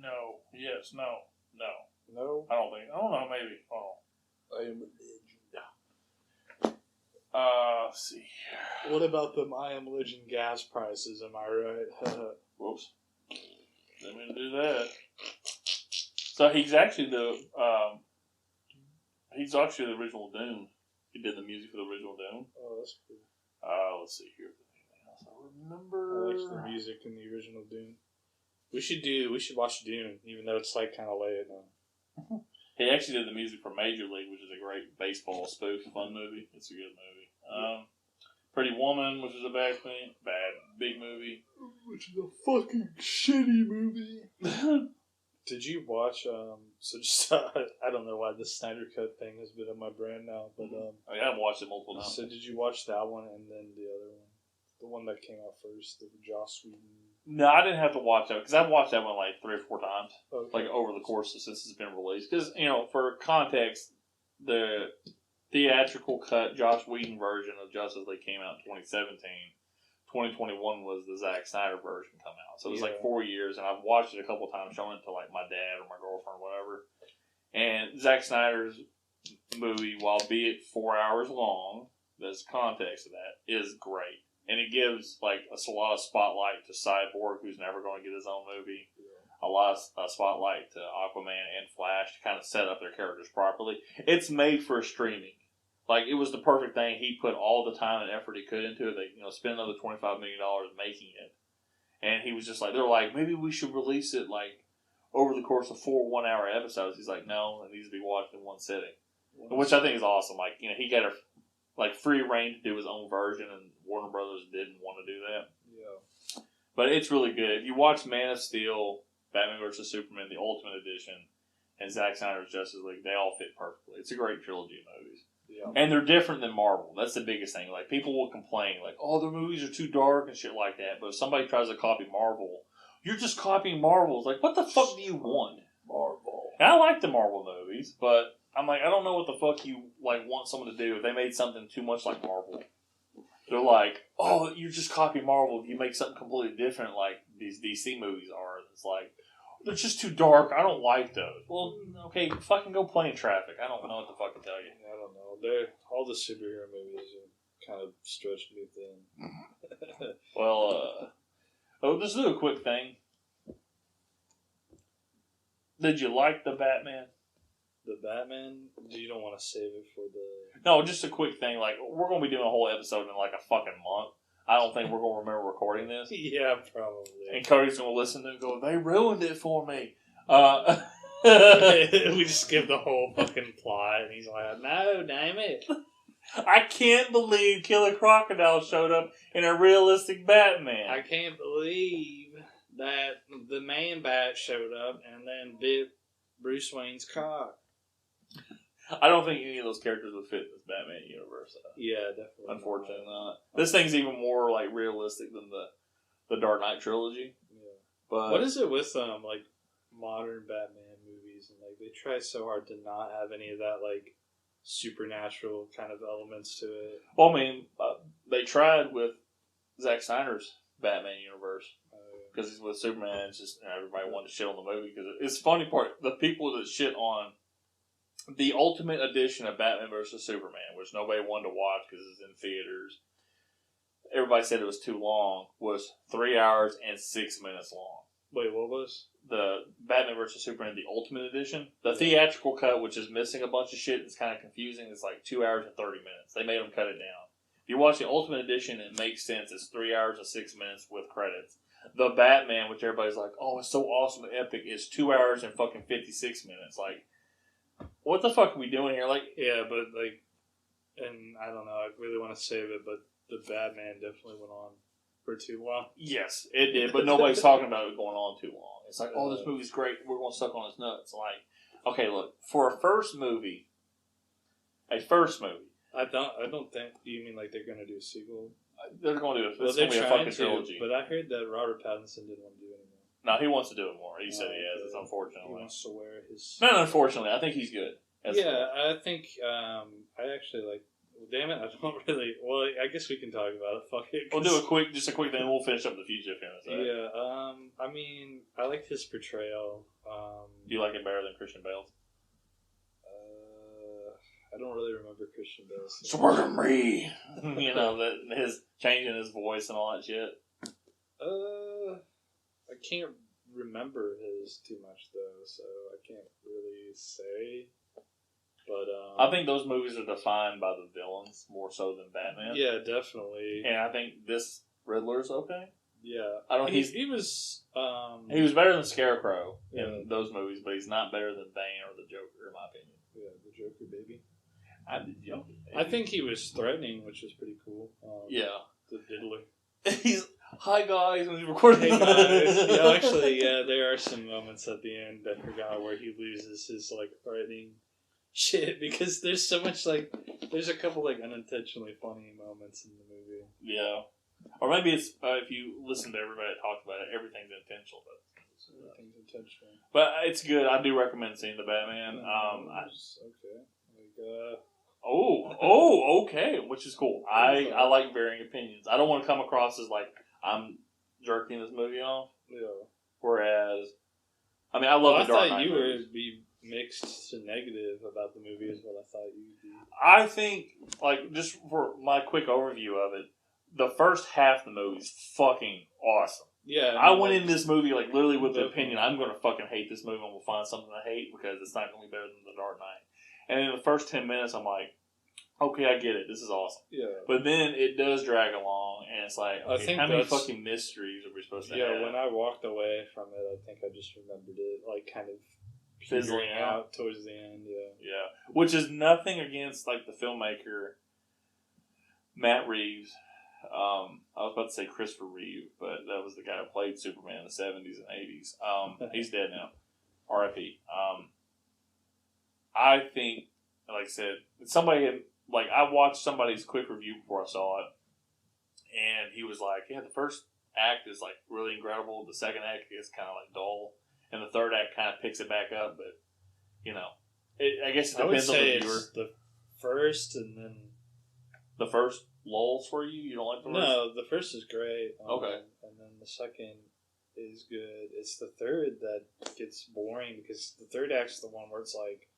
No. Yes, no. No? I don't know, maybe. Hold on. I Am Legend. Let's see. What about them I Am Legend gas prices, am I right? Whoops. Didn't mean to do that. So he's actually the original Dune. He did the music for the original Dune. Oh, that's cool. Let's see here. Anything else I remember? I like the music in the original Dune. We should watch Dune, even though it's like kind of late now. He actually did the music for Major League, which is a great baseball spoof fun movie. It's a good movie. Pretty Woman, which is a big movie. Which is a fucking shitty movie. Did you watch, I don't know why the Snyder Cut thing has been on my brain now, but I've watched it multiple times. So did you watch that one and then the other one? The one that came out first, the Joss Whedon. No, I didn't have to watch that because I've watched that one like 3 or 4 times, okay. like over the course of since it's been released. Because for context, the theatrical cut Joss Whedon version of Justice League came out in 2017. 2021 was the Zack Snyder version come out, so it was like 4 years, and I've watched it a couple of times, showing it to like my dad or my girlfriend or whatever. And Zack Snyder's movie, while be it 4 hours long, there's context of that is great. And it gives like a lot of spotlight to Cyborg, who's never going to get his own movie. A lot of spotlight to Aquaman and Flash to kind of set up their characters properly. It's made for streaming. Like, it was the perfect thing. He put all the time and effort he could into it. They, spent another $25 million making it. And he was just like, they're like, maybe we should release it like over the course of 4 1-hour episodes. He's like, no, it needs to be watched in one sitting. Which I think is awesome. Like, he got free reign to do his own version, and Warner Brothers didn't want to do that. Yeah. But it's really good. If you watch Man of Steel, Batman vs. Superman, the Ultimate Edition, and Zack Snyder's Justice League, they all fit perfectly. It's a great trilogy of movies. Yeah. And they're different than Marvel. That's the biggest thing. Like, people will complain, like, oh, their movies are too dark and shit like that. But if somebody tries to copy Marvel, you're just copying Marvel. It's like, what the fuck do you want? Marvel. And I like the Marvel movies, but I'm like, I don't know what the fuck you want someone to do if they made something too much like Marvel. They're like, oh, you're just copying Marvel if you make something completely different like these DC movies are. It's like, they're just too dark. I don't like those. Well, okay, fucking go play in traffic. I don't know what the fuck to tell you. I don't know. All the superhero movies are kind of stretched me thin. Well, let's do a quick thing. Did you like the Batman? The Batman? You don't want to save it for the... No, just a quick thing. Like, we're going to be doing a whole episode in like a fucking month. I don't think we're going to remember recording this. Yeah, probably. And Cody's going to listen to it and go, they ruined it for me. We just give the whole fucking plot, and he's like, no, damn it. I can't believe Killer Crocodile showed up in a realistic Batman. I can't believe that the Man-Bat showed up and then bit Bruce Wayne's cock. I don't think any of those characters would fit in this Batman universe. Yeah, definitely. Unfortunately not. This thing's even more like realistic than the Dark Knight trilogy. Yeah. But what is it with like modern Batman movies and like they try so hard to not have any of that like supernatural kind of elements to it? Well, I mean, they tried with Zack Snyder's Batman universe because he's with Superman. It's just everybody wanted to shit on the movie because it's the funny part. The people that shit on the Ultimate Edition of Batman vs Superman, which nobody wanted to watch because it's in theaters. Everybody said it was too long. Was 3 hours and 6 minutes long. Wait, what was the Batman vs Superman, the Ultimate Edition? The theatrical cut, which is missing a bunch of shit, it's kind of confusing. It's like 2 hours and 30 minutes. They made them cut it down. If you watch the Ultimate Edition, it makes sense. It's 3 hours and 6 minutes with credits. The Batman, which everybody's like, oh, it's so awesome and epic, is 2 hours and fucking 56 minutes. Like, what the fuck are we doing here? Like, yeah, but like, and I don't know, I really want to save it, but the Batman definitely went on for too long. Yes, it did, but nobody's talking about it going on too long. It's like, oh, this movie's great, we're going to suck on his nuts. Like, okay, look, for a first movie, I don't think. Do you mean like they're going to do a sequel? They're going to do it. Well, it's going to be a fucking trilogy. But I heard that Robert Pattinson didn't want to do it anymore. No, he wants to do it more. He said he has. It's unfortunately. He wants to wear his. No, unfortunately, I think he's good. I think I actually like. Well, damn it, I don't really. Well, I guess we can talk about it. Fuck it. We'll do a quick thing. We'll finish up the Fugitive here. Yeah. I mean, I liked his portrayal. Do you like it better than Christian Bale's? I don't really remember Christian Bale's. Swear to me. You know that his changing his voice and all that shit. I can't remember his too much though, so I can't really say. But I think those movies are defined by the villains more so than Batman. Yeah, definitely. And I think this Riddler's okay. Yeah, I don't. He was. He was better than Scarecrow in those movies, but he's not better than Bane or the Joker, in my opinion. Yeah, the Joker, baby. I'm the Joker. Baby. I think he was threatening, which was pretty cool. The diddler. He's hi guys when he's recording. Hey guys. Yeah, actually, there are some moments at the end I forgot where he loses his like threatening shit because there's so much like there's a couple like unintentionally funny moments in the movie. Yeah, or maybe it's if you listen to everybody that talks about it, everything's intentional, but everything's intentional. But it's good. I do recommend seeing the Batman. Okay. Like okay, which is cool. I like varying opinions. I don't want to come across as like I'm jerking this movie off. Yeah. Whereas, I mean, I love the Dark Knight. I thought you movies. would be mixed to negative about the movie is what I thought you'd be. I think, like, just for my quick overview of it, the first half of the movie is fucking awesome. Yeah. I went in this movie, like, literally with the opinion, I'm going to fucking hate this movie and we'll find something to hate because it's not going to be better than The Dark Knight. And in the first 10 minutes, I'm like, okay, I get it. This is awesome. Yeah. But then it does drag along, and it's like, okay, I think how many fucking mysteries are we supposed to have? Yeah, when I walked away from it, I think I just remembered it, like, kind of fizzling out towards the end, yeah. Yeah. Which is nothing against, like, the filmmaker, Matt Reeves. I was about to say Christopher Reeve, but that was the guy who played Superman in the 70s and 80s. He's dead now. R.I.P. I think, like I said, somebody had, like, I watched somebody's quick review before I saw it, and he was like, yeah, the first act is, like, really incredible. The second act is kind of, like, dull. And the third act kind of picks it back up, but, you know, I guess it depends on the viewer. It's the first and then... The first lulls for you? You don't like the first? No, the first is great. Okay. And then the second is good. It's the third that gets boring because the third act's the one where it's like,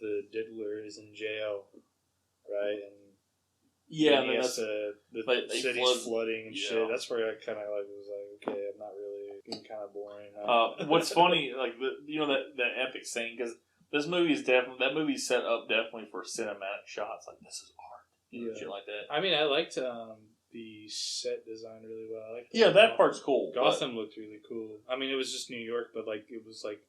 the diddler is in jail, right? And yeah, he has to, the city's flooding and shit. That's where I kind of like was like, okay, I'm not really getting kind of boring. What's funny, like that epic scene, because this movie is that movie's set up definitely for cinematic shots. Like, this is art, shit like that. I mean, I liked the set design really well. I liked that part's cool. Gotham looked really cool. I mean, it was just New York, but like it was like.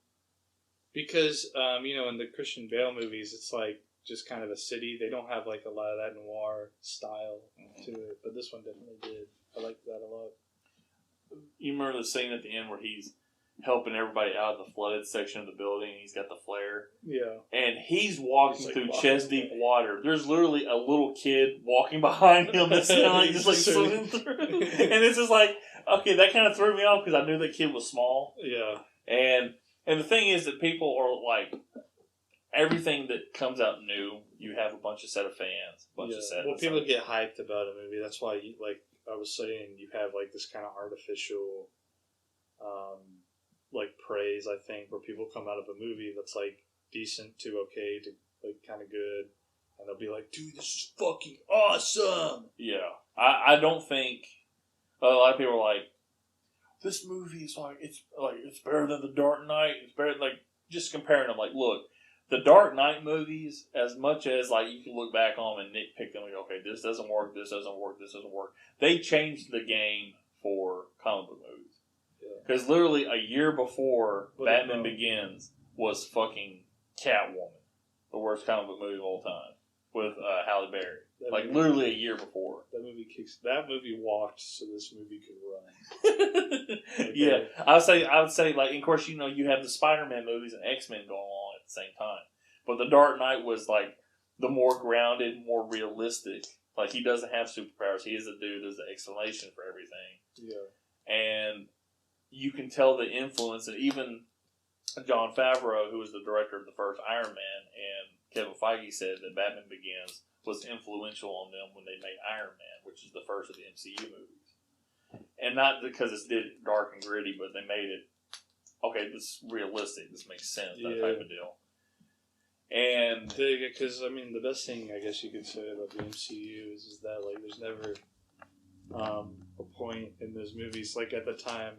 Because, in the Christian Bale movies, it's like just kind of a city. They don't have like a lot of that noir style to it, but this one definitely did. I liked that a lot. You remember the scene at the end where he's helping everybody out of the flooded section of the building, and he's got the flare? Yeah. And he's walking like through walking chest-deep water. There's literally a little kid walking behind him that's like, just like swimming through. And it's just like, okay, that kind of threw me off because I knew that kid was small. Yeah. And the thing is that people are like, everything that comes out new, you have a bunch of set of fans. Well, people get hyped about a movie. That's why, like I was saying, you have like this kind of artificial, like praise. I think where people come out of a movie that's like decent to okay to like kind of good, and they'll be like, "Dude, this is fucking awesome." Yeah, I don't think a lot of people are like, this movie is like it's better than The Dark Knight. It's better like just comparing them. Like, look. The Dark Knight movies, as much as like you can look back on them and nitpick them, like, okay, this doesn't work, this doesn't work, this doesn't work. They changed the game for comic book movies. Because literally a year before Batman Begins was fucking Catwoman, the worst comic book movie of all time, with Halle Berry. Literally a year before. That movie walked so this movie could run. Yeah, I would say like, of course, you know, you have the Spider-Man movies and X-Men going on at the same time, but the Dark Knight was like the more grounded, more realistic. Like, he doesn't have superpowers. He is a dude. There's an explanation for everything. Yeah, and you can tell the influence, and even Jon Favreau, who was the director of the first Iron Man, and Kevin Feige said that Batman Begins was influential on them when they made Iron Man, which is the first of the MCU movies. And not because it's dark and gritty, but they made it, okay, this is realistic, this makes sense, that type of deal. And because I mean, the best thing I guess you could say about the MCU is that like there's never a point in those movies, like at the time,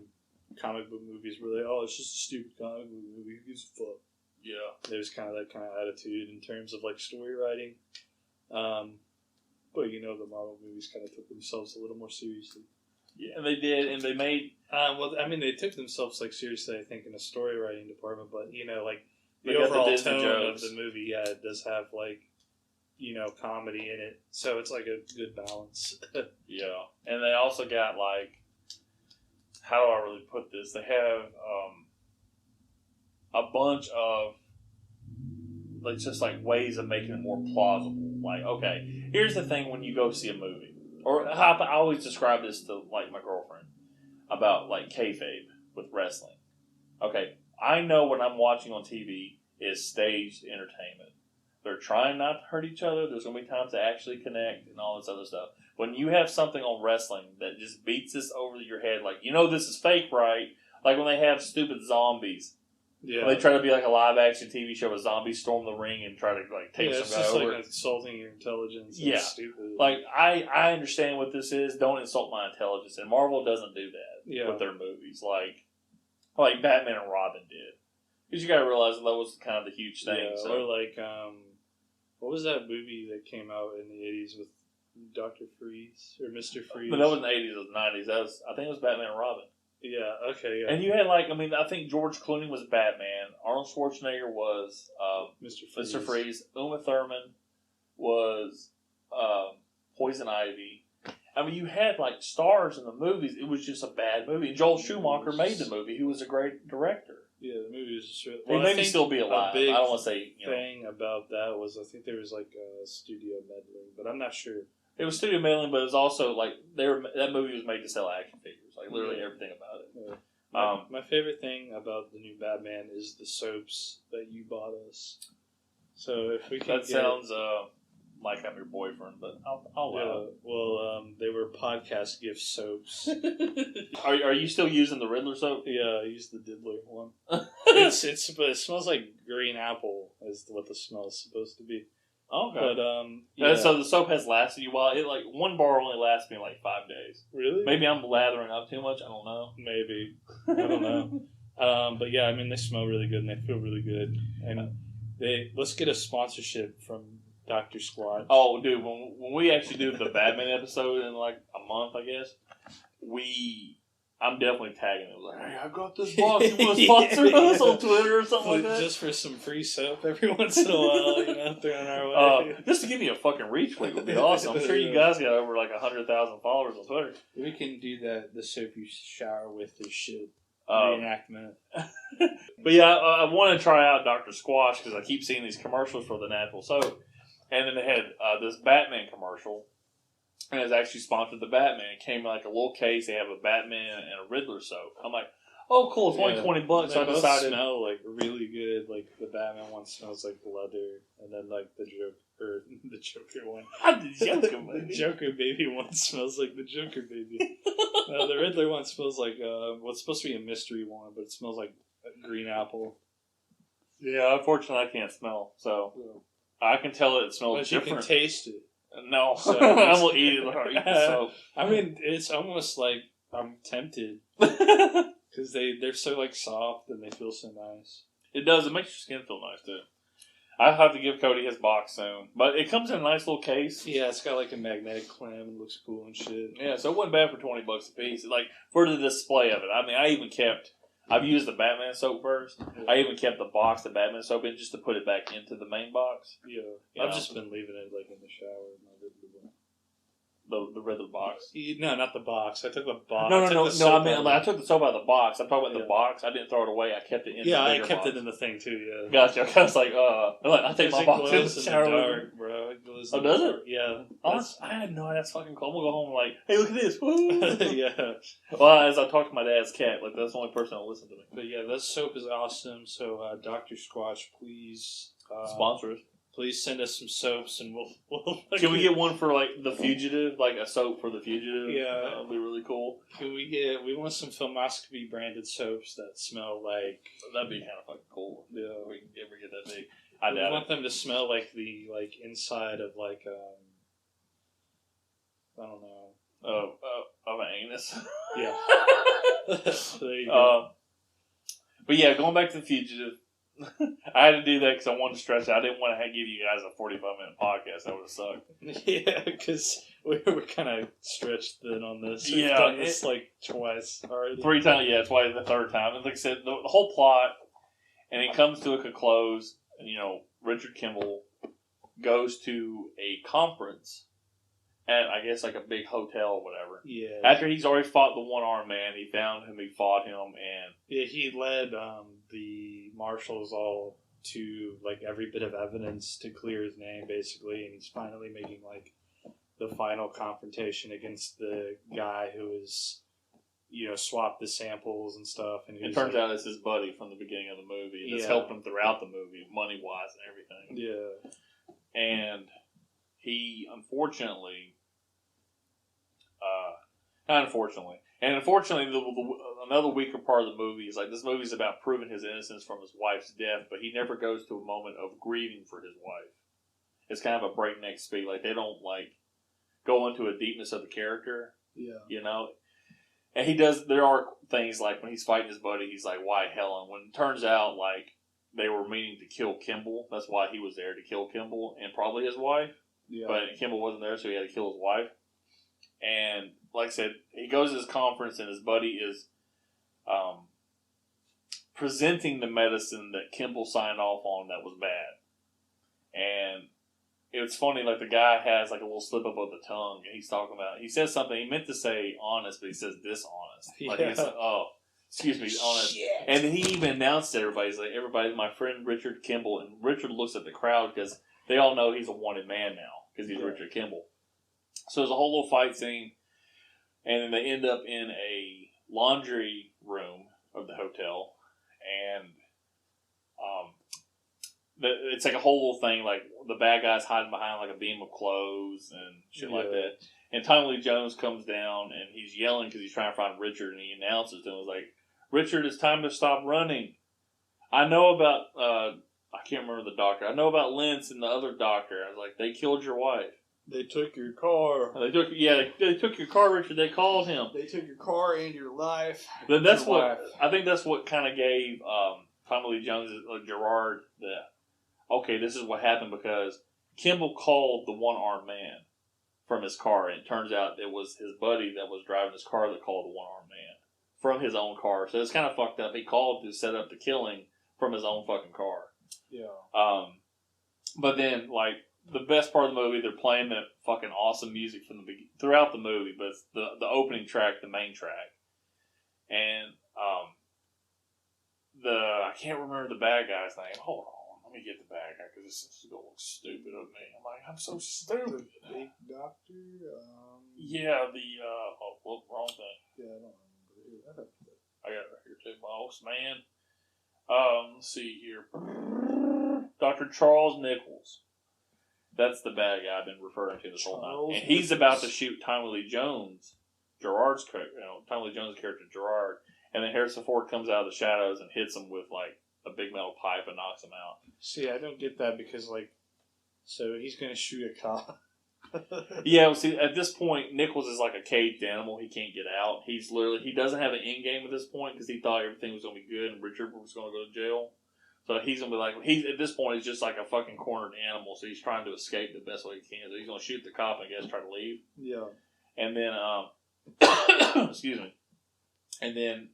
comic book movies were like, oh, it's just a stupid comic book movie, who gives a fuck? Yeah, there's kind of that kind of attitude in terms of like story writing. But you know, the Marvel movies kind of took themselves a little more seriously. Yeah, they did, and they made. Well, I mean, they took themselves like seriously, I think, in the story writing department. But you know, like the they overall the tone jokes of the movie, yeah, it does have like, you know, comedy in it, so it's like a good balance. Yeah, and they also got like, how do I really put this? They have a bunch of like just like ways of making it more plausible. Like, okay, here's the thing: when you go see a movie, or I always describe this to like my girlfriend about like kayfabe with wrestling. Okay, I know what I'm watching on TV is staged entertainment. They're trying not to hurt each other. There's going to be times to actually connect and all this other stuff. When you have something on wrestling that just beats this over your head, like, you know this is fake, right? Like when they have stupid zombies. Yeah. When they try to be like a live-action TV show where zombies storm the ring and try to like take some guy over. Yeah, it's just like insulting your intelligence. Yeah. Stupid. Like, I understand what this is. Don't insult my intelligence. And Marvel doesn't do that with their movies. Like Batman and Robin did. Because you got to realize that was kind of the huge thing. Yeah, so. Or like, what was that movie that came out in the 80s with Dr. Freeze or Mr. Freeze? But that wasn't the 80s, it was the 90s. I think it was Batman and Robin. Yeah, okay, yeah. And you had I think George Clooney was Batman. Arnold Schwarzenegger was Mr. Freeze. Uma Thurman was Poison Ivy. I mean, you had like stars in the movies. It was just a bad movie. And Joel Schumacher made the movie. He was a great director. Yeah, the movie was just really... Well, he may still be alive. I don't want to say... The thing about that was I think there was like a studio meddling, but I'm not sure. It was studio meddling, but it was also like... that movie was made to sell action figures. Like literally everything about it. Yeah. My favorite thing about the new Batman is the soaps that you bought us. So if we can That sounds like I'm your boyfriend, but I'll allow it. Well, they were podcast gift soaps. Are you still using the Riddler soap? Yeah, I used the Diddler one. But it smells like green apple is what the smell is supposed to be. Okay. But and so the soap has lasted you a while. It like one bar only lasts me like 5 days. Really? Maybe I'm lathering up too much. I don't know. Maybe. I don't know. But yeah, I mean they smell really good and they feel really good. And let's get a sponsorship from Dr. Squatch. Oh, dude, when we actually do the Batman episode in like a month, I guess, I'm definitely tagging it. Like, hey, I got this box. You want to sponsor us on Twitter or something like that? Just for some free soap every once in a while, thrown our way. Just to give me a fucking retweet would be awesome. I'm sure you guys got over like 100,000 followers on Twitter. We can do the soap you shower with this shit reenactment. But yeah, I want to try out Dr. Squash because I keep seeing these commercials for the natural soap. And then they had this Batman commercial. And it's actually sponsored the Batman. It came in like a little case. They have a Batman and a Riddler soap. I'm like, oh, cool. It's only $20. So I decided. They smell like really good. Like the Batman one smells like leather, and then like the Joker one. The Joker baby one smells like the Joker baby. The Riddler one smells like what's supposed to be a mystery one, but it smells like a green apple. Yeah, unfortunately, I can't smell, so I can tell it smells but different. You can taste it. No, so I will eat it. Or eat the soap. I mean, it's almost like I'm tempted because they're so like soft and they feel so nice. It does. It makes your skin feel nice too. I'll have to give Cody his box soon, but it comes in a nice little case. Yeah, it's got like a magnetic clamp and looks cool and shit. Yeah, so it wasn't bad for $20 a piece. Like for the display of it. I mean, I've used the Batman soap first. Yeah. I even kept the box, the Batman soap in, just to put it back into the main box. Yeah, I've just been leaving it like in the shower. The Riddler box. No, not the box. I took the box. No. I mean, I took the soap out of the box. I'm talking about the box. I didn't throw it away. I kept it in. Yeah, the I kept box. it in the thing too. Yeah. Gotcha. I was like, I take my box in the shower, dark, bro. It glows in the does dark. It? Yeah. I had no idea. That's fucking cool. I'm gonna go home and like, hey, look at this. Woo! Yeah. Well, as I talk to my dad's cat, like that's the only person that'll listen to me. But yeah, that soap is awesome. So, Dr. Squatch, please sponsor us. Please send us some soaps, and we'll Can we get one for like the Fugitive, like a soap for the Fugitive? Yeah, that'd be really cool. We want some Filmoscopy branded soaps that smell like. That'd be kind of fucking cool. Yeah, if we can ever get that big. I want them to smell like the inside of like I don't know. Of an anus. Yeah. There you go. But yeah, going back to the Fugitive. I had to do that because I wanted to stretch out. I didn't want to give you guys a 45-minute podcast. That would have sucked. Yeah, because we were kind of stretched thin on this. We've yeah, done this like twice already. 3 times. Yeah, it's why the third time. And like I said, the whole plot, and it comes to a close. Richard Kimball goes to a conference at, I guess, like a big hotel or whatever. Yeah. After he's already fought the one-armed man, he found him, he fought him, and... Yeah, he led the marshals all to, like, every bit of evidence to clear his name, basically, and he's finally making, like, the final confrontation against the guy who is, swapped the samples and stuff. And it turns out it's his buddy from the beginning of the movie, and it's helped him throughout the movie, money-wise and everything. Yeah. And he, unfortunately... not unfortunately. And unfortunately, another weaker part of the movie is like this movie is about proving his innocence from his wife's death, but he never goes to a moment of grieving for his wife. It's kind of a breakneck speed. Like they don't go into a deepness of the character. Yeah. And he does. There are things like when he's fighting his buddy, he's like, "Why Helen?" When it turns out like they were meaning to kill Kimball. That's why he was there, to kill Kimball and probably his wife. Yeah. But Kimball wasn't there, so he had to kill his wife. And like I said, he goes to this conference, and his buddy is presenting the medicine that Kimball signed off on that was bad. And it's funny, like the guy has like a little slip up of the tongue, and he's talking about. He says something. He meant to say honest, but he says dishonest. Like he's like, oh, excuse me, honest. Shit. And then he even announced to everybody, he's like, everybody, my friend Richard Kimball, and Richard looks at the crowd because they all know he's a wanted man now because he's Richard Kimball. So there's a whole little fight scene, and then they end up in a laundry room of the hotel, and it's like a whole little thing, like the bad guy's hiding behind like a beam of clothes and shit like that. And Tommy Lee Jones comes down, and he's yelling because he's trying to find Richard, and he announces to him, he's like, Richard, it's time to stop running. I know about, I can't remember the doctor. I know about Lance and the other doctor. I was like, they killed your wife. They took your car. They took your car, Richard. They called him. They took your car and your life. But that's what I think. That's what kind of gave Tommy Lee Jones, Gerard, okay, this is what happened because Kimball called the one-armed man from his car, and it turns out it was his buddy that was driving his car that called the one-armed man from his own car. So it's kind of fucked up. He called to set up the killing from his own fucking car. Yeah. But then, like, the best part of the movie, they're playing that fucking awesome music from throughout the movie, but it's the opening track, the main track. And, I can't remember the bad guy's name. Hold on. Let me get the bad guy, because this is going to look stupid of me. I'm like, I'm so stupid. The big doctor? Yeah, wrong thing. Yeah, I don't remember. I got it right here too, boss man. Let's see here. Dr. Charles Nichols. That's the bad guy I've been referring to this whole time. And he's about to shoot Tommy Lee Jones, Tommy Lee Jones' character, Gerard. And then Harrison Ford comes out of the shadows and hits him with, like, a big metal pipe and knocks him out. See, I don't get that because, like, so he's going to shoot a cop. Yeah, well, see, at this point, Nichols is like a caged animal. He can't get out. He doesn't have an end game at this point because he thought everything was going to be good and Richard was going to go to jail. So he's going to be like, at this point, he's just like a fucking cornered animal. So he's trying to escape the best way he can. So he's going to shoot the cop and I guess try to leave. Yeah. And then, excuse me. And then,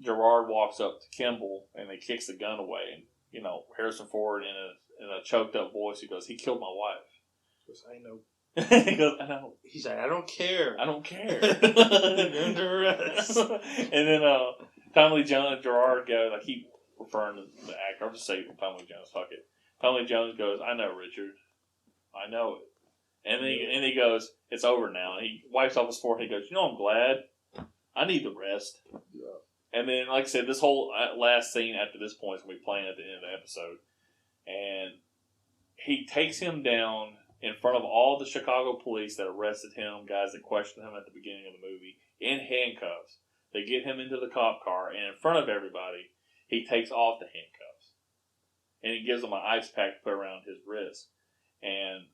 Gerard walks up to Kimball and he kicks the gun away. And, Harrison Ford in a choked up voice, he goes, "He killed my wife." He goes, "I know." He goes, "I know." He's like, "I don't care. I don't care." You're under arrest. And then Tommy Lee Jones and Gerard go, I keep referring to the actor. I'll just say Tommy Lee Jones, fuck it. Tommy Lee Jones goes, "I know, Richard. I know it." And then he goes, "It's over now." And he wipes off his forehead. He goes, "I'm glad. I need the rest." Yeah. And then, like I said, this whole last scene after this point is going to be playing at the end of the episode. And he takes him down in front of all the Chicago police that arrested him, guys that questioned him at the beginning of the movie, in handcuffs. They get him into the cop car, and in front of everybody, he takes off the handcuffs. And he gives him an ice pack to put around his wrist. And,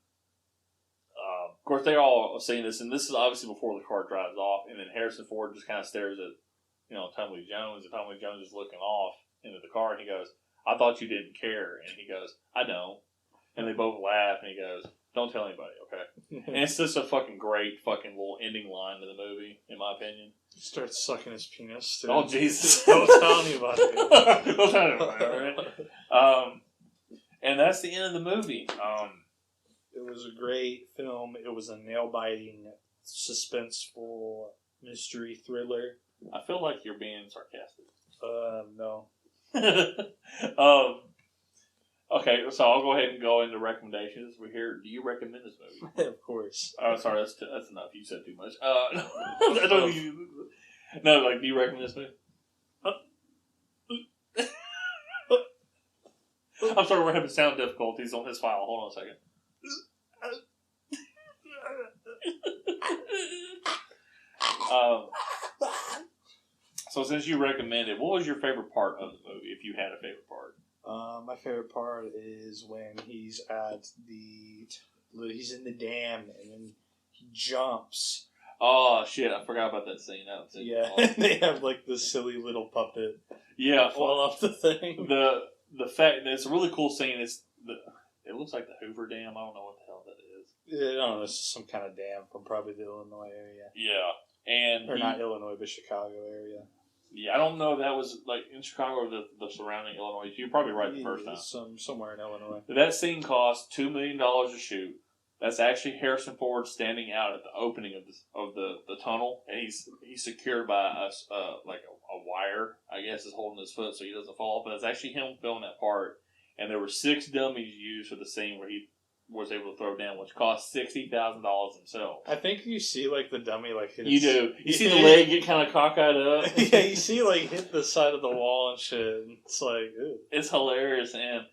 of course, they all are seeing this, and this is obviously before the car drives off, and then Harrison Ford just kind of stares at Tommy Lee Jones, and Tommy Lee Jones is looking off into the car, and he goes, "I thought you didn't care." And he goes, "I don't." And they both laugh, and he goes, "Don't tell anybody, okay?" And it's just a fucking great fucking little ending line to the movie, in my opinion. He starts sucking his penis. Dude. Oh, Jesus. Don't tell anybody. Don't tell anybody, alright? And that's the end of the movie. It was a great film. It was a nail-biting, suspenseful mystery thriller. I feel like you're being sarcastic. No. Okay, so I'll go ahead and go into recommendations. We're here. Do you recommend this movie? Of course. Oh, sorry, that's enough. You said too much. I don't no, like, do you recommend this movie? I'm sorry, we're having sound difficulties on his file. Hold on a second. So since you recommended, what was your favorite part of the movie, if you had a favorite part? My favorite part is when he's he's in the dam and then he jumps. Oh shit! I forgot about that scene. Yeah, they have like this silly little puppet. Yeah, fall off the thing. The fact that it's a really cool scene. It looks like the Hoover Dam. I don't know what the hell that is. Yeah, I don't know. It's just some kind of dam from probably the Illinois area. Yeah, and not Illinois, but Chicago area. Yeah, I don't know if that was like in Chicago or the surrounding Illinois. You're probably right the first time. Somewhere in Illinois. That scene cost $2 million to shoot. That's actually Harrison Ford standing out at the opening of the tunnel, and he's secured by a wire, I guess, is holding his foot so he doesn't fall. But it's actually him filming that part, and there were 6 dummies used for the scene where he was able to throw down, which cost $60,000 himself. I think you see like the dummy like hit. You do. You see the leg get kind of cockeyed up. Yeah, you see like hit the side of the wall and shit. And it's like, ew. It's hilarious, and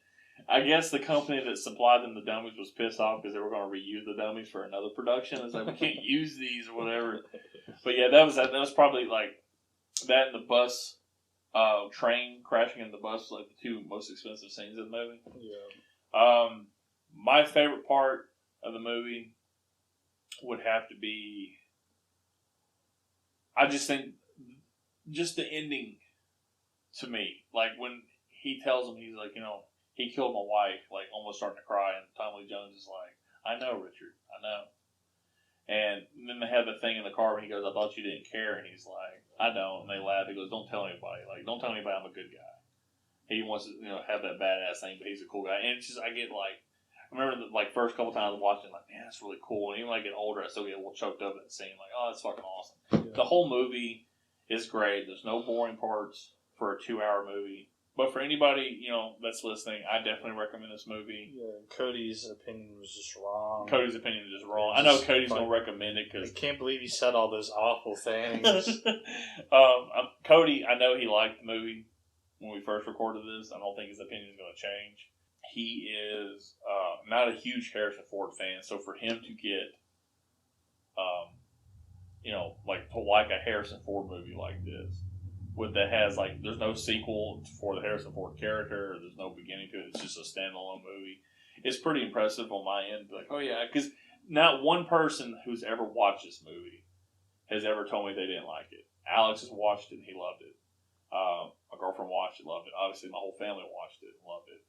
I guess the company that supplied them the dummies was pissed off because they were going to reuse the dummies for another production. It's like, we can't use these or whatever. But yeah, that was probably like that and the bus, train crashing into the bus, like the 2 most expensive scenes in the movie. Yeah. My favorite part of the movie would have to be, I just think, just the ending to me. Like when he tells him, he's like, he killed my wife, like almost starting to cry, and Tommy Lee Jones is like, "I know, Richard, I know." And then they have the thing in the car where he goes, I thought you didn't care. And he's like, I don't. And they laugh. He goes, don't tell anybody. Like, don't tell anybody I'm a good guy. He wants to, have that badass thing, but he's a cool guy. And it's just, I get like, I remember the first couple times I watched it, like, man, that's really cool. And even when I get older, I still get a little choked up at the scene. Like, oh, that's fucking awesome. Yeah. The whole movie is great. There's no boring parts for a 2-hour movie. But for anybody, that's listening, I definitely recommend this movie. Yeah, Cody's opinion was just wrong. I know Cody's going to recommend it because I can't believe he said all those awful things. Cody, I know he liked the movie when we first recorded this. I don't think his opinion is going to change. He is not a huge Harrison Ford fan, so for him to get, to like a Harrison Ford movie like this, that has there's no sequel for the Harrison Ford character, there's no beginning to it, it's just a standalone movie. It's pretty impressive on my end. Like, oh yeah, because not one person who's ever watched this movie has ever told me they didn't like it. Alex has watched it and he loved it. My girlfriend watched it, loved it. Obviously, my whole family watched it and loved it.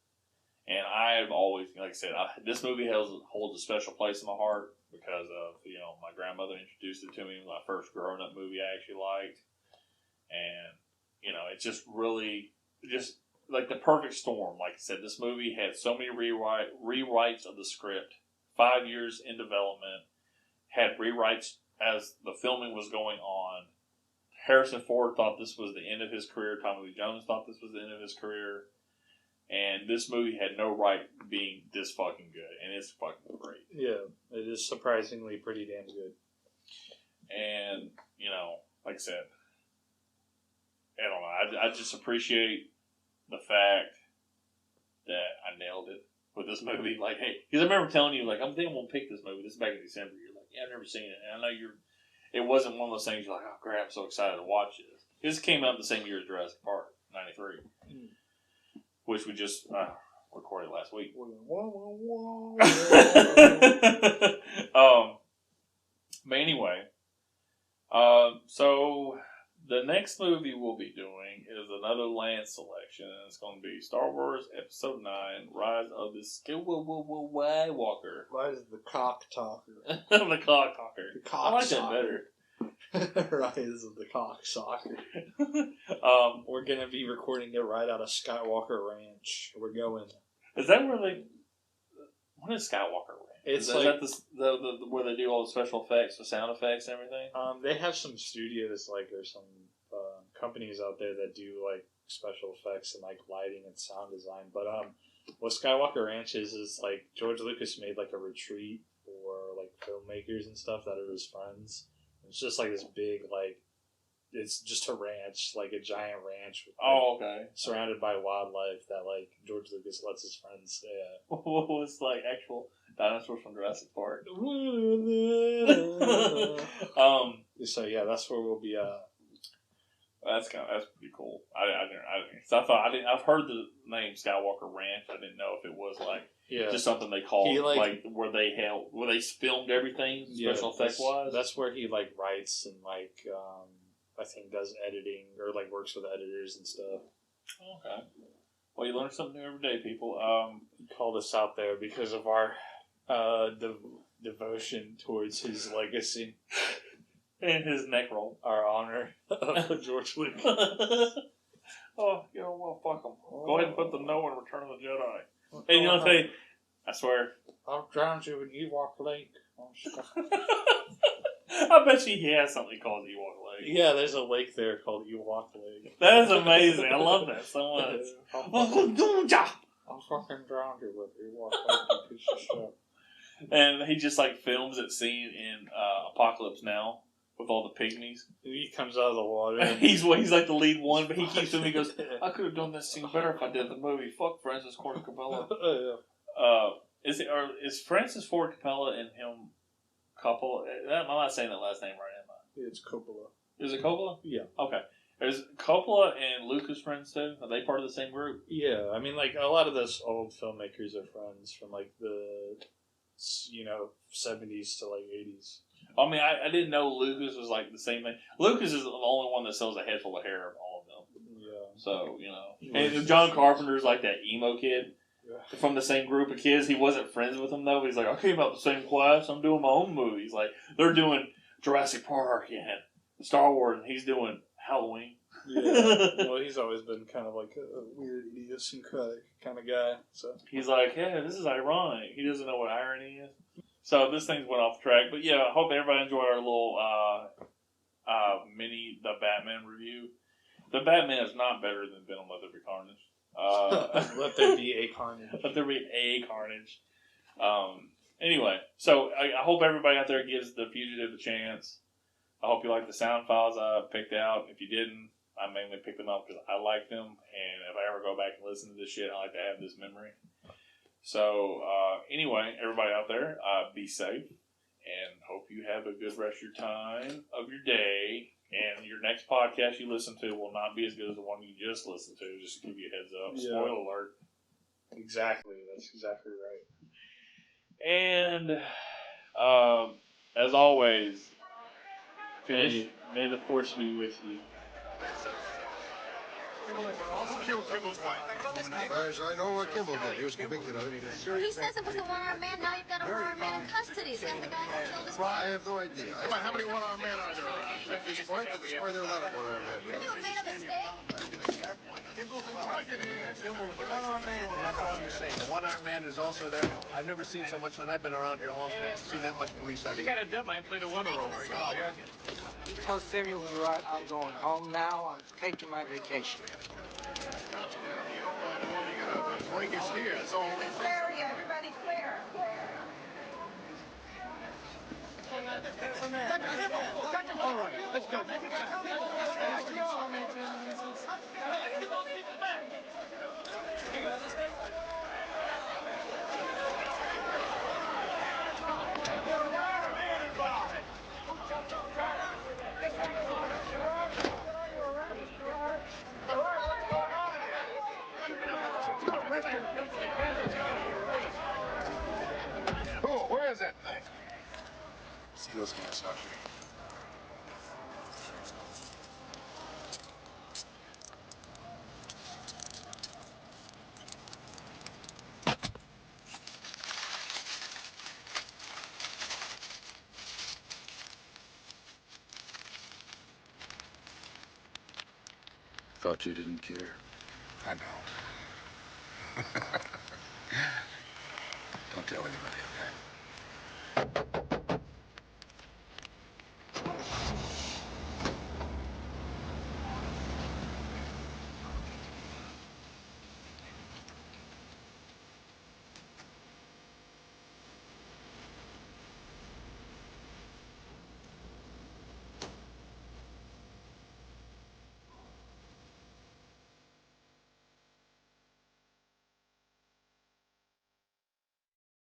And I've always, like I said, this movie holds a special place in my heart because of, my grandmother introduced it to me. It was my first grown-up movie I actually liked. And, it's just really, just like the perfect storm. Like I said, this movie had so many rewrites of the script, 5 years in development, had rewrites as the filming was going on. Harrison Ford thought this was the end of his career. Tommy Lee Jones thought this was the end of his career. And this movie had no right being this fucking good. And it's fucking great. Yeah, it is surprisingly pretty damn good. And, like I said, I don't know. I just appreciate the fact that I nailed it with this movie. Like, hey, because I remember telling you, like, I'm thinking I'm going to pick this movie. This is back in December. You're like, yeah, I've never seen it. And I know it wasn't one of those things you're like, oh, crap, I'm so excited to watch this. This came out the same year as Jurassic Park, 93. Which we just recorded last week. But anyway, so the next movie we'll be doing is another Lance selection, and it's going to be Star Wars Episode 9, Rise of the Skywalker. Rise of the Cock Talker. The Cock Talker. The Cock I like that better. Rise of the Cocksocker. We're gonna be recording it right out of Skywalker Ranch. We're going. Is that where they? What is Skywalker Ranch? It's is that the where they do all the special effects, the sound effects, and everything? They have some studios or some companies out there that do special effects and lighting and sound design. But what Skywalker Ranch is George Lucas made a retreat for filmmakers and stuff that are his friends. It's just this big, it's just a ranch, a giant ranch. With, surrounded by wildlife that, George Lucas lets his friends stay at. What was, actual dinosaurs from Jurassic Park? So, yeah, that's where we'll be, That's pretty cool. I've heard the name Skywalker Ranch. I didn't know if it was, just something they called, where they filmed everything, special effect wise. That's where he writes and I think does editing or works with editors and stuff. Okay. Well, you learn something new every day, people. He called us out there because of our devotion towards his legacy and his neck roll, our honor of George Lucas. Oh, well, fuck him. Go ahead and put the no in Return of the Jedi. Hey, I'll tell you, I swear. I'll drown you in Ewok Lake. I bet he has something called Ewok Lake. Yeah, there's a lake there called Ewok Lake. That is amazing. I love that so much. I'll fucking drown you with Ewok Lake, you piece of shit. And he just films that scene in Apocalypse Now with all the pygmies. He comes out of the water. He's the lead one, but he keeps him. He goes, I could have done this scene better if I did the movie. Fuck Francis Ford Coppola. Is Francis Ford Coppola and him couple? I'm not saying that last name right, am I? It's Coppola. Is it Coppola? Yeah. Okay. Is Coppola and Lucas friends too? Are they part of the same group? Yeah, I mean, a lot of those old filmmakers are friends from the 70s to 80s. I mean, I didn't know Lucas was the same thing. Lucas is the only one that sells a head full of hair of all of them. Yeah. So, and John Carpenter's that emo kid. from the same group of kids. He wasn't friends with them though. He's like, I came out the same class. I'm doing my own movies. Like they're doing Jurassic Park and Star Wars, and he's doing Halloween. Yeah. Well, he's always been kind of like a weird, idiosyncratic kind of guy. So he's like, yeah, this is ironic. He doesn't know what irony is. So this thing's went off track, but yeah, I hope everybody enjoyed our little mini The Batman review. The Batman is not better than Venom Let There Be Carnage. Let there be a carnage. Let there be a carnage. Anyway, so I hope everybody out there gives The Fugitive a chance. I hope you like the sound files I picked out. If you didn't, I mainly picked them up because I like them, and if I ever go back and listen to this shit, I like to have this memory. So, anyway, everybody out there, be safe, and hope you have a good rest of your time, of your day, and your next podcast you listen to will not be as good as the one you just listened to, just to give you a heads up. Yeah. Spoiler alert. Exactly. That's exactly right. And, as always, may the force be with you. Kill Kimball's wife. As far as I know, Kimball did. He was convicted of it. He says it was a one-armed man. Now you've got a one-armed man in custody. Is that the guy who killed his I wife? have no idea. How many one-armed men are there around? At this point, there are a lot of one-armed men. You made a mistake. Kimball's one-armed man. That's all you're saying. The one-armed man is also there. I've never seen so much when I've been around here long. Seen that much police. You got a deadline. Play the wonder role. Tell Samuel you're right. I'm going home now. I'm taking my vacation. When he gets here, it's all. Clear, everybody clear. All right, let's go. Oh, where is that thing? See those guys out here. Thought you didn't care. I don't. Don't tell anybody, okay?